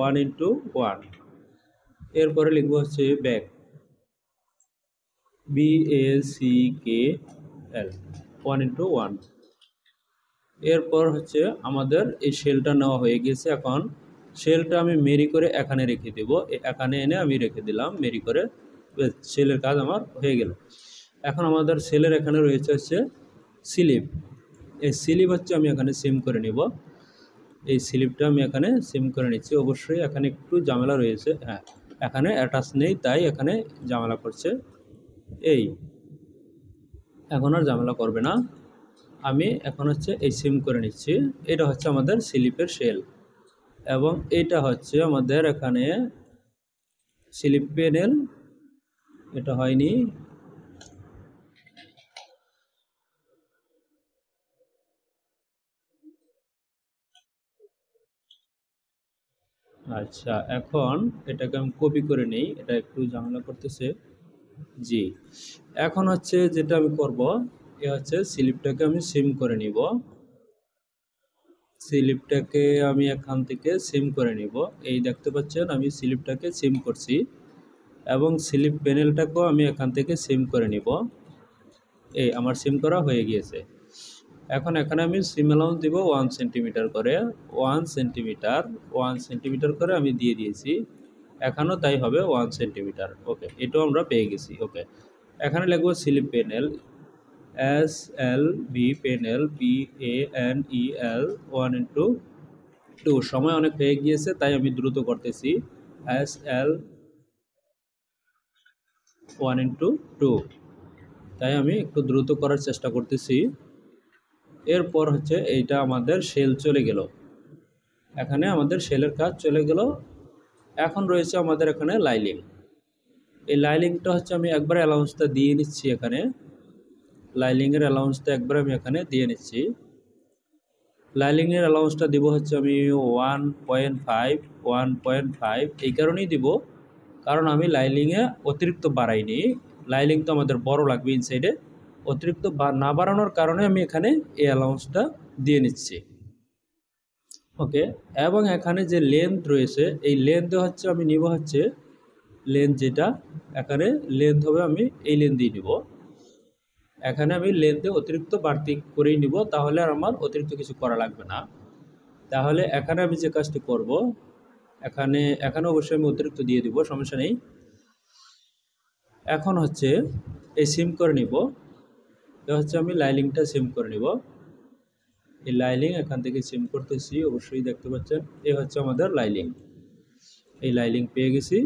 1:1। এরপরে লিখবো হচ্ছে ব্যাক, BACKL 1:1। এরপর হচ্ছে আমাদের এই শেলটা নেওয়া হয়ে গেছে। এখন শেলটা আমি মেরি করে এখানে রেখে দেব। এখানে এনে আমি রেখে দিলাম মেরি করে। সেলের কাজ আমার হয়ে গেল। এখন আমাদের সেলের এখানে রয়েছে হচ্ছে স্লিপ। এই স্লিপ হচ্ছে আমি এখানে সিম করে নিব। এই স্লিপটা আমি এখানে সিম করে নিচ্ছি। অবশ্যই এখানে একটু ঝামেলা রয়েছে, হ্যাঁ, এখানে অ্যাটাচ নেই তাই এখানে ঝামেলা করছে। এই এখন আর ঝামেলা করবে না। আমি এখন হচ্ছে এই সিম করে নিচ্ছি। এটা হচ্ছে আমাদের স্লিপের শেল। এবং এটা হচ্ছে আমাদের এখানে স্লিপ প্যানেল। এটা হয়নি। আচ্ছা, এখন এটাকে আমি কপি করে নেই, এটা একটু ঝামেলা করতেছে। জি, এখন হচ্ছে যেটা আমি করব, এ হচ্ছে স্লিপটাকে আমি সিম করে নিব। স্লিপটাকে আমি এখান থেকে সিম করে নিব। এই দেখতে পাচ্ছেন আমি স্লিপটাকে সিম করছি। এবং স্লিপ প্যানেলটাকেও আমি এখান থেকে সিম করে নিব। এই আমার সিম করা হয়ে গিয়েছে। এখন এখানে আমি সিম অ্যালাউন্স দিব 1 সেন্টিমিটার করে। 1 সেন্টিমিটার, 1 সেন্টিমিটার করে আমি দিয়ে দিয়েছি। এখানেও তাই হবে 1 সেন্টিমিটার। ওকে, এটাও আমরা পেয়ে গেছি। ওকে, এখানে লিখবো slip panel, SLB panel, PANEL 1:2। সময় অনেক হয়ে গিয়েছে তাই আমি দ্রুত করতেছি। SL 1:2, তাই আমি একটু দ্রুত করার চেষ্টা করতেছি। এরপর হচ্ছে এইটা আমাদের শেল চলে গেল। এখানে আমাদের শেলের কাজ চলে গেল। এখন রয়েছে আমাদের এখানে লাইলিং। এই লাইলিংটা হচ্ছে আমি একবার অ্যালাউন্সটা দিয়ে নিচ্ছি এখানে। লাইলিংয়ের অ্যালাউন্সটা একবার আমি এখানে দিয়ে নিচ্ছি। লাইলিংয়ের অ্যালাউন্সটা দিব হচ্ছে আমি 1.5 এই কারণেই দিব, কারণ আমি লাইলিংয়ে অতিরিক্ত বাড়াইনি। লাইলিং তো আমাদের বড় লাগবে ইনসাইডে, অতিরিক্ত না বাড়ানোর কারণে আমি এখানে এই অ্যালাউন্সটা দিয়ে নিচ্ছি। ওকে, এবং এখানে যে লেন্থ রয়েছে এই লেন্থে হচ্ছে আমি নিব হচ্ছে লেন্থ, যেটা এখানে লেন্থ হবে আমি এই লেন্থ দিয়ে নিব। এখানে আমি লেন্থে অতিরিক্ত বাড়তি করেই নিব, তাহলে আর আমার অতিরিক্ত কিছু করা লাগবে না। তাহলে এখানে আমি যে কাজটি করব, এখানে অবশ্যই আমি অতিরিক্ত দিয়ে দিব, সমস্যা নেই। এখন হচ্ছে এই সিম করে নিব, এটা হচ্ছে আমি লাইলিংটা সিম করে নিব। এই লাইলিং এখান থেকে সিম করতেছি, অবশ্যই দেখতে পাচ্ছেন এই হচ্ছে আমাদের লাইলিং। এই লাইলিং পেয়ে গেছি,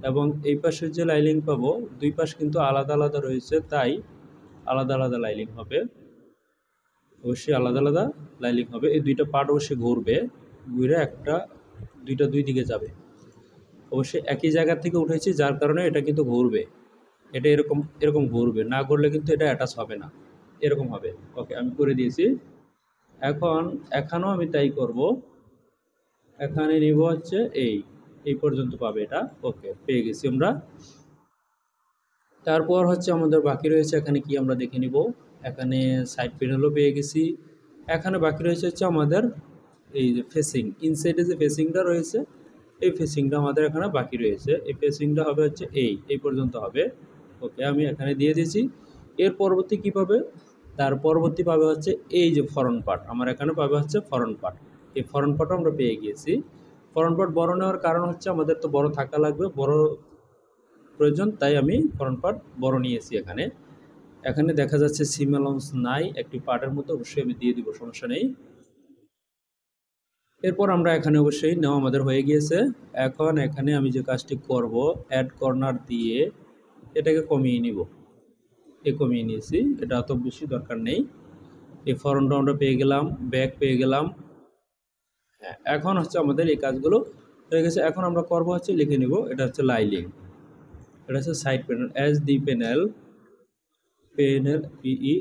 এবং এই পাশের যে লাইলিং পাবো, দুই পাশ কিন্তু আলাদা আলাদা রয়েছে, তাই আলাদা আলাদা লাইলিং হবে, অবশ্যই আলাদা আলাদা লাইলিং হবে। এই দুইটা পার্ট অবশ্যই ঘুরবে, ঘুরে দুইটা দুই দিকে যাবে। অবশ্যই একই জায়গা থেকে উঠেছি, যার কারণে এটা কিন্তু ঘুরবে, এটা এরকম এরকম ঘুরবে, না করলে কিন্তু এটা অ্যাটাচ হবে না, এরকম হবে। ওকে, আমি করে দিয়েছি। এখানেও আমি তাই করব। এখানে নিব হচ্ছে এই পর্যন্ত পাবে এটা। ওকে, পেয়ে গেছি আমরা। তারপর হচ্ছে আমাদের বাকি রয়েছে এখানে কি আমরা দেখে নিব। এখানে সাইড প্যানেলও পেয়ে গেছি। এখানে বাকি রয়েছে হচ্ছে আমাদের এই যে ফেসিং, ইনসাইডে যে ফেসিংটা রয়েছে, এই ফেসিংটা আমাদের এখানে বাকি রয়েছে। এই ফেসিংটা হবে হচ্ছে এই পর্যন্ত হবে। ওকে, আমি এখানে দিয়ে দিয়েছি। এর পরবর্তী কী পাবে, তার পরবর্তী পাবে হচ্ছে এই যে ফরন্ট পার্ট, আমার এখানে পাবে হচ্ছে ফরন্ট পার্ট। এই ফরন্ট পার্টও আমরা পেয়ে গিয়েছি। ফরন্ট পার্ট বড় নেওয়ার কারণ হচ্ছে আমাদের তো বড় থাকা লাগবে, বড় প্রয়োজন, তাই আমি ফরন্ট পার্ট বড় নিয়েছি। এখানে দেখা যাচ্ছে সিম অ্যালাউন্স নাই, একটি পার্টের মতো, অবশ্যই আমি দিয়ে দিব, সমস্যা নেই। এরপর আমরা এখানে অবশ্যই নেওয়া আমাদের হয়ে গিয়েছে। এখন এখানে আমি যে কাজটি করব, অ্যাড কর্নার দিয়ে এটাকে কমিয়ে নিব। কমিয়ে নিয়েছি, এটা অত বেশি দরকার নেই। এই ফরন্টটা আমরা পেয়ে গেলাম, ব্যাক পেয়ে গেলাম। এখন হচ্ছে আমাদের এই কাজগুলো হয়ে গেছে। এখন আমরা করব হচ্ছে লিখে নিব, এটা হচ্ছে লাইলিং, এটা হচ্ছে side panel, S D panel, P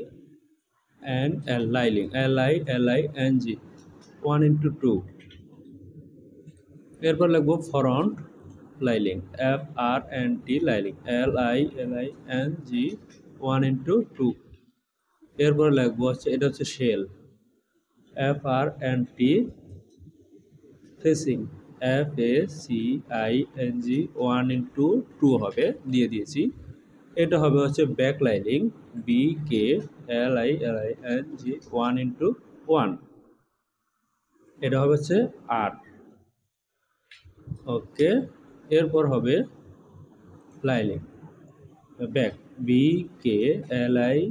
N L, lining, LILING 1:2। এরপর লিখবো ফরন্ট লাইলিং, FRNT লাইলিং, LILING 1:2। এরপর লিখবো হচ্ছে এটা হচ্ছে শেল, FRNT ফেসিং, FACING 1:2 হবে, দিয়ে দিয়েছি। এটা হবে হচ্ছে ব্যাক লাইনিং, BKLILING 1:1। এটা হবে হচ্ছে 8। ওকে, এরপর হবে লাইনিং ব্যাক, BKLILING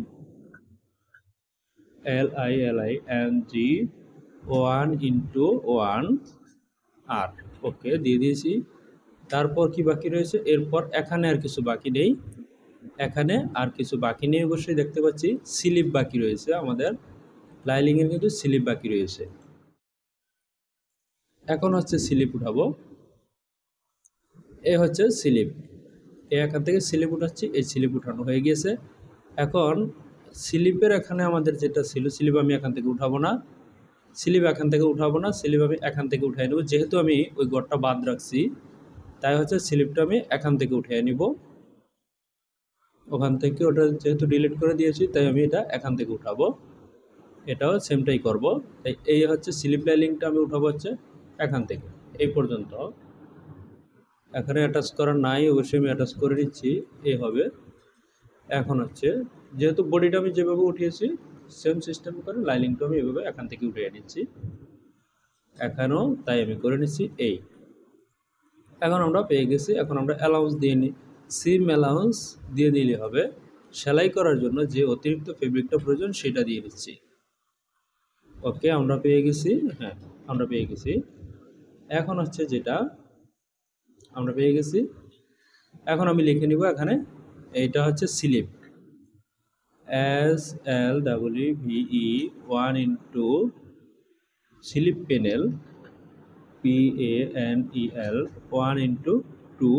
1:1 8। ওকে, দিয়ে দিয়েছি। তারপর কি বাকি রয়েছে, এরপর এখানে আর কিছু বাকি নেই, অবশ্যই দেখতে পাচ্ছি স্লিপ বাকি রয়েছে আমাদের, লাইলিংয়ের কিন্তু স্লিপ বাকি রয়েছে। এখন হচ্ছে স্লিপ উঠাবো, এ হচ্ছে স্লিপ, এখান থেকে স্লিপ উঠাচ্ছি, এই স্লিপ উঠানো হয়ে গিয়েছে। এখন স্লিপের এখানে আমাদের যেটা ছিল, স্লিপ আমি এখান থেকে উঠাবো না, স্লিপ আমি এখান থেকে উঠাই নেব, যেহেতু আমি ওই ঘরটা বাদ রাখছি, তাই হচ্ছে স্লিপটা আমি এখান থেকে উঠিয়ে নিব। ওখান থেকে ওটা যেহেতু ডিলিট করে দিয়েছি, তাই আমি এটা এখান থেকে উঠাবো, এটাও সেমটাই করব। তাই এই হচ্ছে স্লিপ লাইনিংটা আমি উঠাবো হচ্ছে এখান থেকে এই পর্যন্ত। এখানে অ্যাটাচ করা নাই, অবশ্যই আমি অ্যাটাচ করে নিচ্ছি, এই হবে। এখন হচ্ছে যেহেতু বডিটা আমি যেভাবে উঠিয়েছি, সেম সিস্টেম করে লাইনিংটা আমি এভাবে এখান থেকে উঠিয়ে নিচ্ছি, এখানেও তাই আমি করে নিচ্ছি এই। এখন আমরা পেয়ে গেছি। এখন আমরা অ্যালাউন্স দিয়ে নিই, সিম অ্যালাউন্স দিয়ে দিলে হবে। সেলাই করার জন্য যে অতিরিক্ত ফেব্রিকটা প্রয়োজন সেটা দিয়ে দিচ্ছি। ওকে, আমরা পেয়ে গেছি, হ্যাঁ আমরা পেয়ে গেছি। এখন হচ্ছে যেটা আমরা পেয়ে গেছি, এখন আমি লিখে নিব এখানে, এইটা হচ্ছে slip, SLEVE 1:, slip panel, PANEL 1:2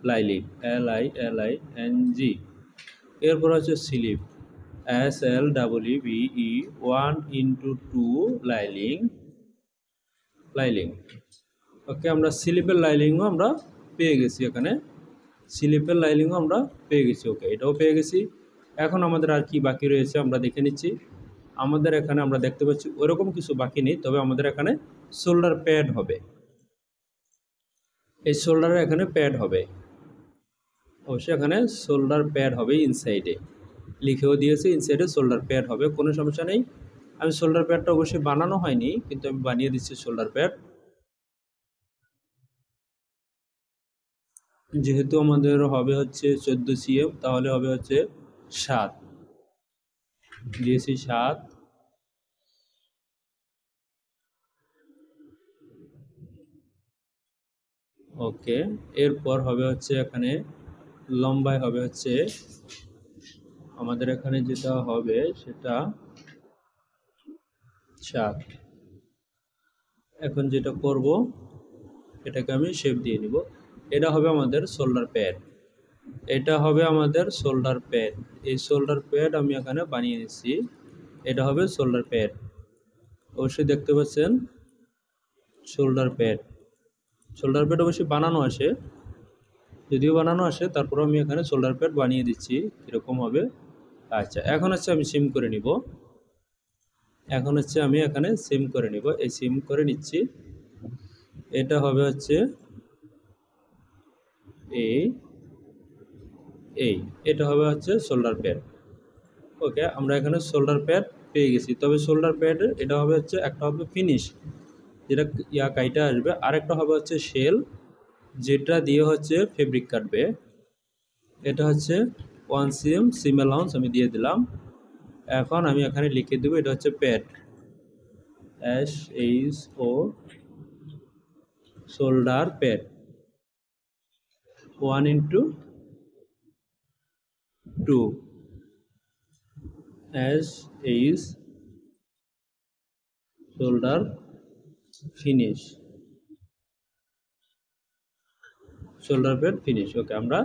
লাইলিং, LILING। এরপর হচ্ছে স্লিপ, SLEVE 1:2 লাইলিং। ওকে, আমরা স্লিপের লাইলিংও আমরা পেয়ে গেছি, ওকে, এটাও পেয়ে গেছি। এখন আমাদের আর কি বাকি রয়েছে আমরা দেখে নিচ্ছি। আমাদের এখানে আমরা দেখতে পাচ্ছি ওরকম কিছু বাকি নেই, তবে আমাদের এখানে শোল্ডার প্যাড হবে, এই শোল্ডারের এখানে প্যাড হবে, অবশ্যই এখানে শোল্ডার প্যাড হবে, ইনসাইডে লিখেও দিয়েছি, ইনসাইডে শোল্ডার প্যাড হবে, কোনো সমস্যা নেই। আমি শোল্ডার প্যাডটা অবশ্যই বানানো হয়নি, কিন্তু আমি বানিয়ে দিচ্ছি শোল্ডার প্যাড। যেহেতু আমাদের হবে হচ্ছে 14 সিএম, তাহলে হবে হচ্ছে 7, দিয়েছি 7। ওকে, এরপর হবে হচ্ছে এখানে লম্বায় হবে হচ্ছে আমাদের এখানে যেটা হবে সেটা 7। এখন যেটা করব, এটাকে আমি শেপ দিয়ে নিব। এটা হবে আমাদের শোল্ডার প্যাড, এটা হবে আমাদের শোল্ডার প্যাড। এই শোল্ডার প্যাড আমি এখানে বানিয়ে নিচ্ছি, এটা হবে শোল্ডার প্যাড। অবশ্যই দেখতে পাচ্ছেন শোল্ডার প্যাড। শোল্ডার প্যাড অবশ্যই বানানো আসে, যদিও বানানো আসে, তারপর আমি এখানে শোল্ডার প্যাড বানিয়ে দিচ্ছি কীরকম হবে। আচ্ছা, এখন হচ্ছে আমি সিম করে নিব। এখন হচ্ছে আমি এখানে সিম করে নিব, এই সিম করে নিচ্ছি। এটা হবে হচ্ছে এই এই এটা হবে হচ্ছে শোল্ডার প্যাড। ওকে, আমরা এখানে শোল্ডার প্যাড পেয়ে গেছি। তবে শোল্ডার প্যাডের এটা হবে হচ্ছে একটা হবে ফিনিশ, যেটা কাইটা আসবে, আরেকটা হবে হচ্ছে শেল, যেটা দিয়ে হচ্ছে ফেব্রিক কাটবে। এটা হচ্ছে 1 সিএম সিম অ্যালাউন্স আমি দিয়ে দিলাম। এখন আমি এখানে লিখে দেবো এটা হচ্ছে pad, SHO shoulder pad 1:2, SH shoulder finish, shoulder pad finish. Okay, আমরা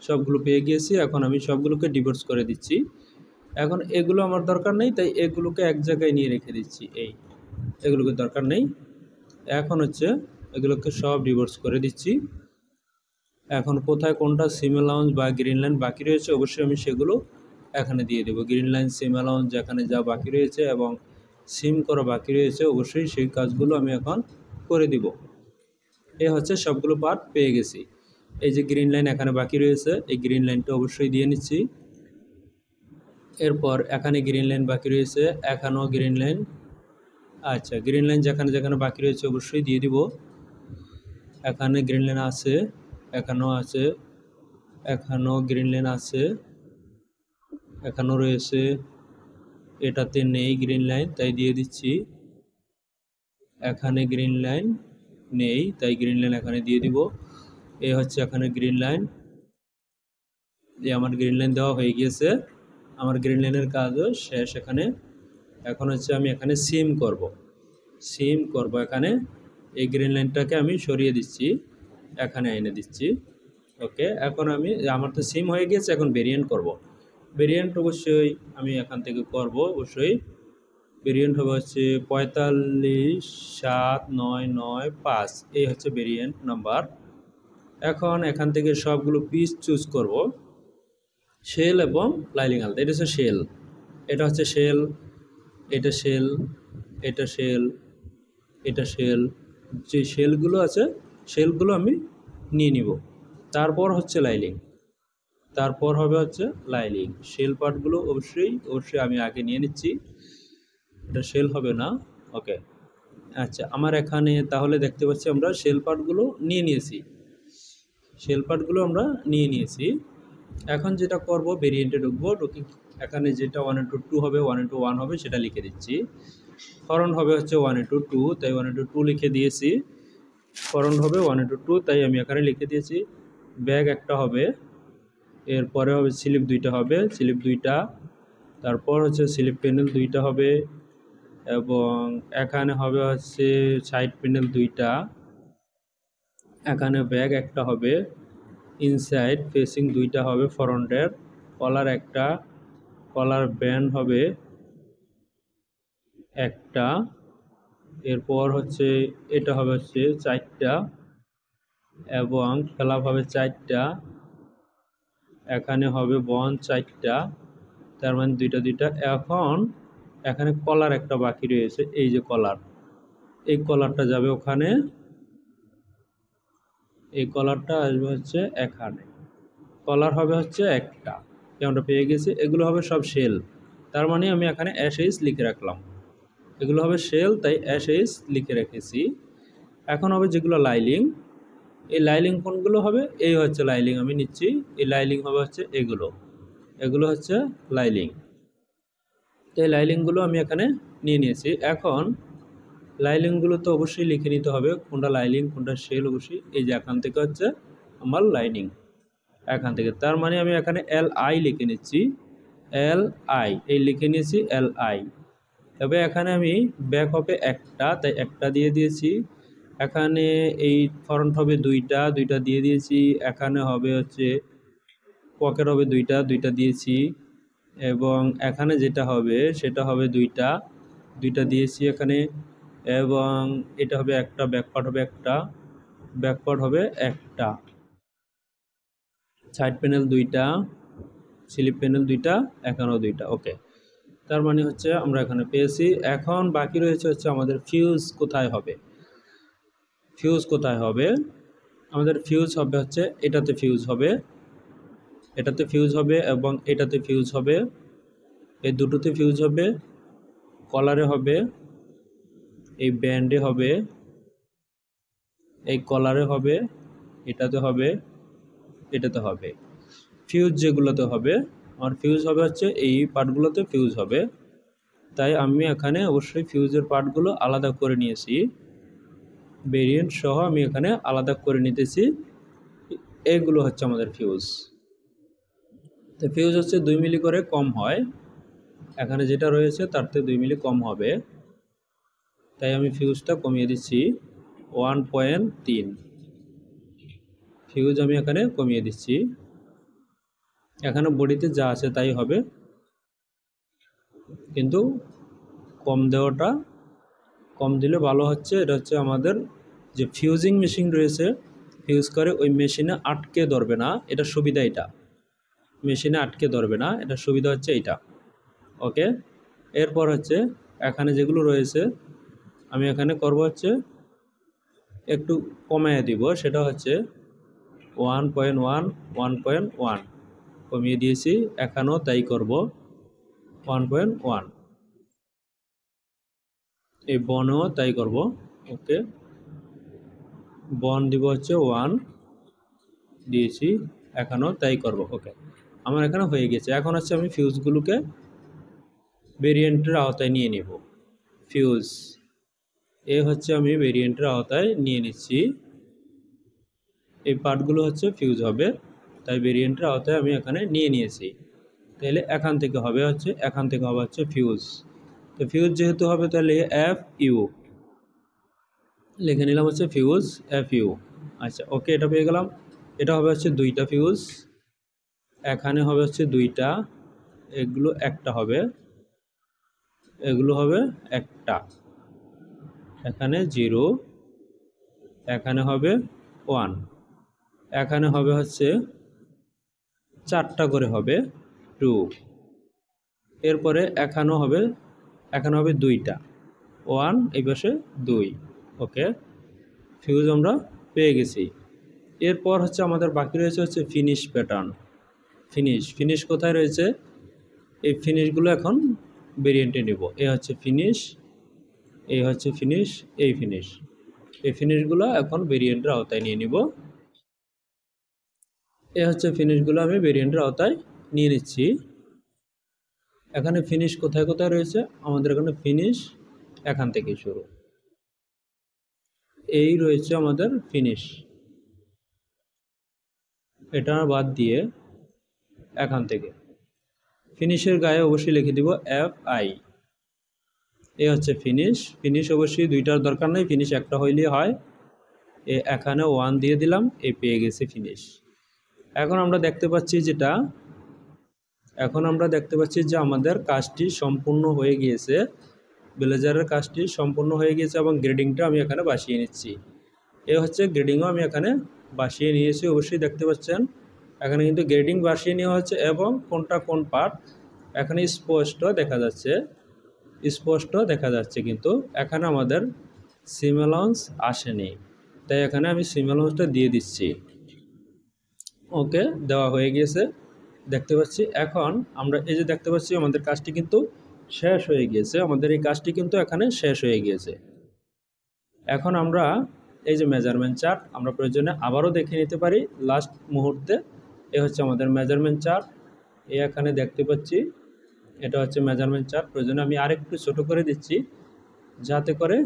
সবগুলো পেয়ে গিয়েছি। এখন আমি সবগুলোকে ডিভোর্স করে দিচ্ছি। এখন এগুলো আমার দরকার নেই, তাই এগুলোকে এক জায়গায় নিয়ে রেখে দিচ্ছি। এগুলোকে দরকার নেই। এখন হচ্ছে এগুলোকে সব ডিভোর্স করে দিচ্ছি। এখন কোথায় কোনটা সিম অ্যালাউন্স বা গ্রিন লাইন বাকি রয়েছে, অবশ্যই আমি সেগুলো এখানে দিয়ে দেবো। গ্রিন লাইন, সিম অ্যালাউন্স যেখানে যা বাকি রয়েছে এবং সিম করা বাকি রয়েছে, অবশ্যই সেই কাজগুলো আমি এখন করে দিব। এ হচ্ছে সবগুলো পার্ট পেয়ে গেছি। এই যে গ্রিন লাইন এখানে বাকি রয়েছে, এই গ্রিন লাইনটা অবশ্যই দিয়ে নিচ্ছি। এরপর এখানে গ্রিন লাইন বাকি রয়েছে, এখানেও গ্রিন লাইন। আচ্ছা, গ্রিন লাইন যেখানে যেখানে বাকি রয়েছে অবশ্যই দিয়ে দিব। এখানে গ্রিন লাইন আছে, এখানেও আছে, এখানেও গ্রিন লাইন আছে, এখানেও রয়েছে। এটাতে নেই গ্রিন লাইন, তাই দিয়ে দিচ্ছি। এখানে গ্রিন লাইন নেই, তাই গ্রিন লাইন এখানে দিয়ে দিব। এই হচ্ছে এখানে গ্রিন লাইন, এই আমার গ্রিন লাইন দেওয়া হয়ে গিয়েছে। আমার গ্রিন লাইনের কাজও শেষ এখানে। এখন হচ্ছে আমি এখানে সিম করব এখানে। এই গ্রিন লাইনটাকে আমি সরিয়ে দিচ্ছি, এখানে এনে দিচ্ছি। ওকে, এখন আমার তো সিম হয়ে গিয়েছে, এখন ভেরিয়েন্ট করব। ভেরিয়েন্ট অবশ্যই আমি এখান থেকে করব। অবশ্যই ভেরিয়েন্ট হবে হচ্ছে 457995, এই হচ্ছে ভেরিয়েন্ট নাম্বার। এখন এখান থেকে সবগুলো পিস চুজ করব, শেল এবং লাইলিং আলতা। এটা হচ্ছে শেল, এটা হচ্ছে শেল, এটা শেল, এটা শেল, এটা শেল। যে শেলগুলো আছে শেলগুলো আমি নিয়ে নিব। তারপর হচ্ছে লাইলিং, তারপর হবে হচ্ছে লাইলিং। শেল পার্টগুলো অবশ্যই আমি আগে নিয়ে নিচ্ছি, এটা শেল হবে না। ওকে, আচ্ছা, আমার এখানে তাহলে দেখতে পাচ্ছি আমরা শেল পার্টগুলো নিয়ে নিয়েছি, শেল পার্টগুলো আমরা নিয়ে নিয়েছি। এখন যেটা করব, ভেরিয়েন্টে ঢুকবো, ঢুকি এখানে যেটা 1:2 হবে, 1:1 হবে সেটা লিখে দিচ্ছি। ফরন্ট হবে হচ্ছে 1:2, তাই 1:2 লিখে দিয়েছি। ফরন্ট হবে 1:2, তাই আমি এখানে লিখে দিয়েছি। ব্যাগ একটা হবে, এরপরে হবে স্লিপ দুইটা হবে, স্লিপ দুইটা। তারপর হচ্ছে স্লিপ প্যানেল দুইটা হবে, এবং এখানে হবে হচ্ছে সাইড প্যানেল দুইটা। এখানে ব্যাগ একটা হবে, ইনসাইড ফেসিং দুইটা হবে ফ্রন্টের, কলার একটা, কলার ব্যান্ড হবে একটা। এরপর হচ্ছে এটা হবে হচ্ছে 4টা, এবং ফ্ল্যাপ হবে 4টা। এখানে হবে বন 4টা, তার মানে দুইটা দুইটা। এখন এখানে কলার একটা বাকি রয়েছে, এই যে কলার, এই কলারটা যাবে ওখানে, এই কলারটা আসবে হচ্ছে এখানে। কলার হবে হচ্ছে একটা, আমরা পেয়ে গেছি। এগুলো হবে সব শেল, তার মানে আমি এখানে SH লিখে রাখলাম। এগুলো হবে শেল, তাই SH লিখে রেখেছি। এখন হবে যেগুলো লাইলিং, এই লাইলিং কোনগুলো হবে, এই হচ্ছে লাইলিং আমি নিচ্ছি, এই লাইলিং হবে হচ্ছে এগুলো, এগুলো হচ্ছে লাইলিং। তো এই লাইলিংগুলো আমি এখানে নিয়ে নিয়েছি। এখন লাইলিংগুলো তো অবশ্যই লিখে নিতে হবে কোনটা লাইলিং কোনটা শেল, অবশ্যই এই যে এখান থেকে হচ্ছে আমার লাইনিং, এখান থেকে, তার মানে আমি এখানে এল আই লিখে নিচ্ছি, এল আই এই লিখে নিয়েছি এল আই। তবে এখানে আমি ব্যাক হবে একটা, তাই একটা দিয়ে দিয়েছি। এখানে এই ফ্রন্ট হবে দুইটা, দুইটা দিয়ে দিয়েছি। এখানে হবে হচ্ছে পকেট হবে দুইটা, দুইটা দিয়েছি। এবং এখানে যেটা হবে সেটা হবে দুইটা, দুইটা দিয়েছি এখানে। এবং এটা হবে একটা, ব্যাকপার্ট হবে একটা, ব্যাকপার্ট হবে একটা, সাইড প্যানেল দুইটা, স্লিপ প্যানেল দুইটা, এখানেও দুইটা। ওকে, তার মানে হচ্ছে আমরা এখানে পেয়েছি। এখন বাকি রয়েছে হচ্ছে আমাদের ফিউজ কোথায় হবে। ফিউজ কোথায় হবে, আমাদের ফিউজ হবে হচ্ছে এটাতে ফিউজ হবে, এটাতে ফিউজ হবে এবং এটাতে ফিউজ হবে, এই দুটোতে ফিউজ হবে, কলারে হবে, এই ব্যান্ডে হবে, এই কলারে হবে, এটাতে হবে, এটাতে হবে। ফিউজ যেগুলোতে হবে, আমার ফিউজ হবে হচ্ছে এই পার্টগুলোতে ফিউজ হবে। তাই আমি এখানে অবশ্যই ফিউজের পার্টগুলো আলাদা করে নিয়েছি, ভেরিয়েন্ট সহ আমি এখানে আলাদা করে নিতেছি। এগুলো হচ্ছে আমাদের ফিউজ। তো ফিউজ হচ্ছে 2 মিলি করে কম হয়, এখানে যেটা রয়েছে তার থেকে 2 মিলি কম হবে, তাই আমি ফিউজটা কমিয়ে দিচ্ছি 1.3। ফিউজ আমি এখানে কমিয়ে দিচ্ছি, এখানে বডিতে যা আছে তাই হবে, কিন্তু কম দেওয়াটা, কম দিলে ভালো হচ্ছে। এটা হচ্ছে আমাদের যে ফিউজিং মেশিন রয়েছে, ফিউজ করে ওই মেশিনে আটকে ধরবে না, এটা সুবিধা, এটা মেশিনে আটকে ধরবে না, এটা সুবিধা হচ্ছে এইটা। ওকে, এরপর হচ্ছে এখানে যেগুলো রয়েছে আমি এখানে করব হচ্ছে একটু কমিয়ে দিব, সেটা হচ্ছে 1.1, 1.1 কমিয়ে দিয়েছি, এখানেও তাই করব 1.1, এই বনও তাই করব। ওকে, বন দিব হচ্ছে 1 দিয়েছি, এখানেও তাই করব। ওকে, আমার এখানে হয়ে গেছে। এখন হচ্ছে আমি ফিউজগুলোকে ভেরিয়েন্টের আওতায় নিয়ে নিব। ফিউজ এ হচ্ছে আমি ভেরিয়েন্টের আওতায় নিয়ে নিচ্ছি, এই পার্টগুলো হচ্ছে ফিউজ হবে, তাই ভেরিয়েন্টের আওতায় আমি এখানে নিয়ে নিয়েছি। তাহলে এখান থেকে হবে হচ্ছে, এখান থেকে হবে হচ্ছে ফিউজ। তো ফিউজ যেহেতু হবে তাহলে এফ ইউ লিখে নিলাম হচ্ছে ফিউজ, এফ ইউ। আচ্ছা, ওকে, এটা পেয়ে গেলাম। এটা হবে হচ্ছে দুইটা ফিউজ, এখানে হবে হচ্ছে দুইটা, এগুলো একটা হবে, এগুলো হবে একটা, এখানে 0, এখানে হবে 1, এখানে হবে হচ্ছে 4টা করে হবে 2, এরপরে এখানেও হবে, এখানে হবে দুইটা, 1 এই পাশে 2। ওকে, ফিউজ আমরা পেয়ে গেছি। এরপর হচ্ছে আমাদের বাকি রয়েছে হচ্ছে ফিনিশ প্যাটার্ন। ফিনিশ, ফিনিশ কোথায় রয়েছে, এই ফিনিশগুলো এখন ভেরিয়েন্টে নেব। এ হচ্ছে ফিনিশ, এই হচ্ছে ফিনিশ, এই ফিনিশ, এই ফিনিশগুলো এখন ভেরিয়েন্টের আওতায় নিয়ে নিব। এ হচ্ছে ফিনিশগুলো আমি ভেরিয়েন্টের আওতায় নিয়ে নিচ্ছি। এখানে ফিনিশ কোথায় কোথায় রয়েছে, আমাদের এখানে ফিনিশ এখান থেকে শুরু, এই রয়েছে আমাদের ফিনিশ, এটা বাদ দিয়ে এখান থেকে ফিনিশের গায়ে অবশ্যই লিখে দিব এফ আই। এ হচ্ছে ফিনিশ, ফিনিশ অবশ্যই দুইটার দরকার নেই, ফিনিশ একটা হইলেই হয়। এখানে 1 দিয়ে দিলাম, পেয়ে গেছে ফিনিশ। এখন আমরা দেখতে পাচ্ছি যেটা, এখন আমরা দেখতে পাচ্ছি যে আমাদের কাজটি সম্পূর্ণ হয়ে গিয়েছে, ব্লেজারের কাজটি সম্পূর্ণ হয়ে গিয়েছে এবং গ্রেডিংটা আমি এখানে বাসিয়ে নিচ্ছি। এ হচ্ছে গ্রেডিংও আমি এখানে বাসিয়ে নিয়েছি, অবশ্যই দেখতে পাচ্ছেন এখানে কিন্তু গ্রেডিং বাসিয়ে নেওয়া হচ্ছে এবং কোনটা কোন পার্ট এখানে স্পষ্ট দেখা যাচ্ছে, স্পষ্ট দেখা যাচ্ছে, কিন্তু এখানে আমাদের সিম অ্যালাউন্স আসেনি, তাই এখানে আমি সিম অ্যালাউন্সটা দিয়ে দিচ্ছি। ওকে, দেওয়া হয়ে গিয়েছে, দেখতে পাচ্ছি। এখন আমরা এই যে দেখতে পাচ্ছি আমাদের কাজটি কিন্তু শেষ হয়ে গিয়েছে, আমাদের এই কাজটি কিন্তু এখানে শেষ হয়ে গিয়েছে। এখন আমরা এই যে মেজারমেন্ট চার্ট, আমরা প্রয়োজনে আবারও দেখে নিতে পারি লাস্ট মুহূর্তে। এ হচ্ছে আমাদের মেজারমেন্ট চার্ট, এখানে দেখতে পাচ্ছি এটা হচ্ছে মেজারমেন্ট চার্ট। প্রয়োজনে আমি আরেকটু ছোট করে দিচ্ছি যাতে করে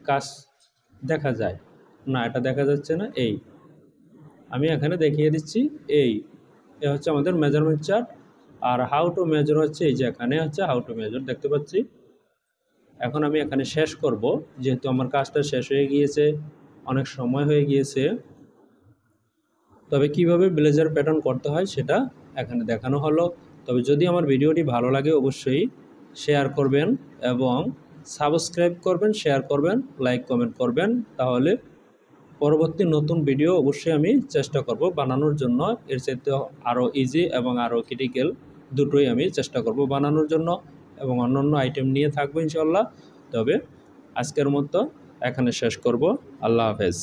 কাজ দেখা যায়। না, এটা দেখা যাচ্ছে না, আমি এখানে দেখিয়ে দিচ্ছি। এ হচ্ছে আমাদের মেজারমেন্ট চার্ট। আর হাউ টু মেজার হচ্ছে এই যে এখানে হচ্ছে হাউ টু মেজার দেখতে পাচ্ছি। এখন আমি এখানে শেষ করব, যেহেতু আমার কাজটা শেষ হয়ে গিয়েছে, অনেক সময় হয়ে গিয়েছে। তবে কিভাবে ব্লেজার প্যাটার্ন করতে হয় সেটা এখানে দেখানো হলো। তবে যদি আমার ভিডিওটি ভালো লাগে অবশ্যই শেয়ার করবেন এবং সাবস্ক্রাইব করবেন, শেয়ার করবেন, লাইক কমেন্ট করবেন। তাহলে পরবর্তী নতুন ভিডিও অবশ্যই আমি চেষ্টা করব বানানোর জন্য। এর চাইতে আরও ইজি এবং আরও ক্রিটিক্যাল দুটোই আমি চেষ্টা করব বানানোর জন্য, এবং অন্যান্য আইটেম নিয়ে থাকবো ইনশাল্লাহ। তবে আজকের মতো এখানে শেষ করব। আল্লাহ হাফেজ।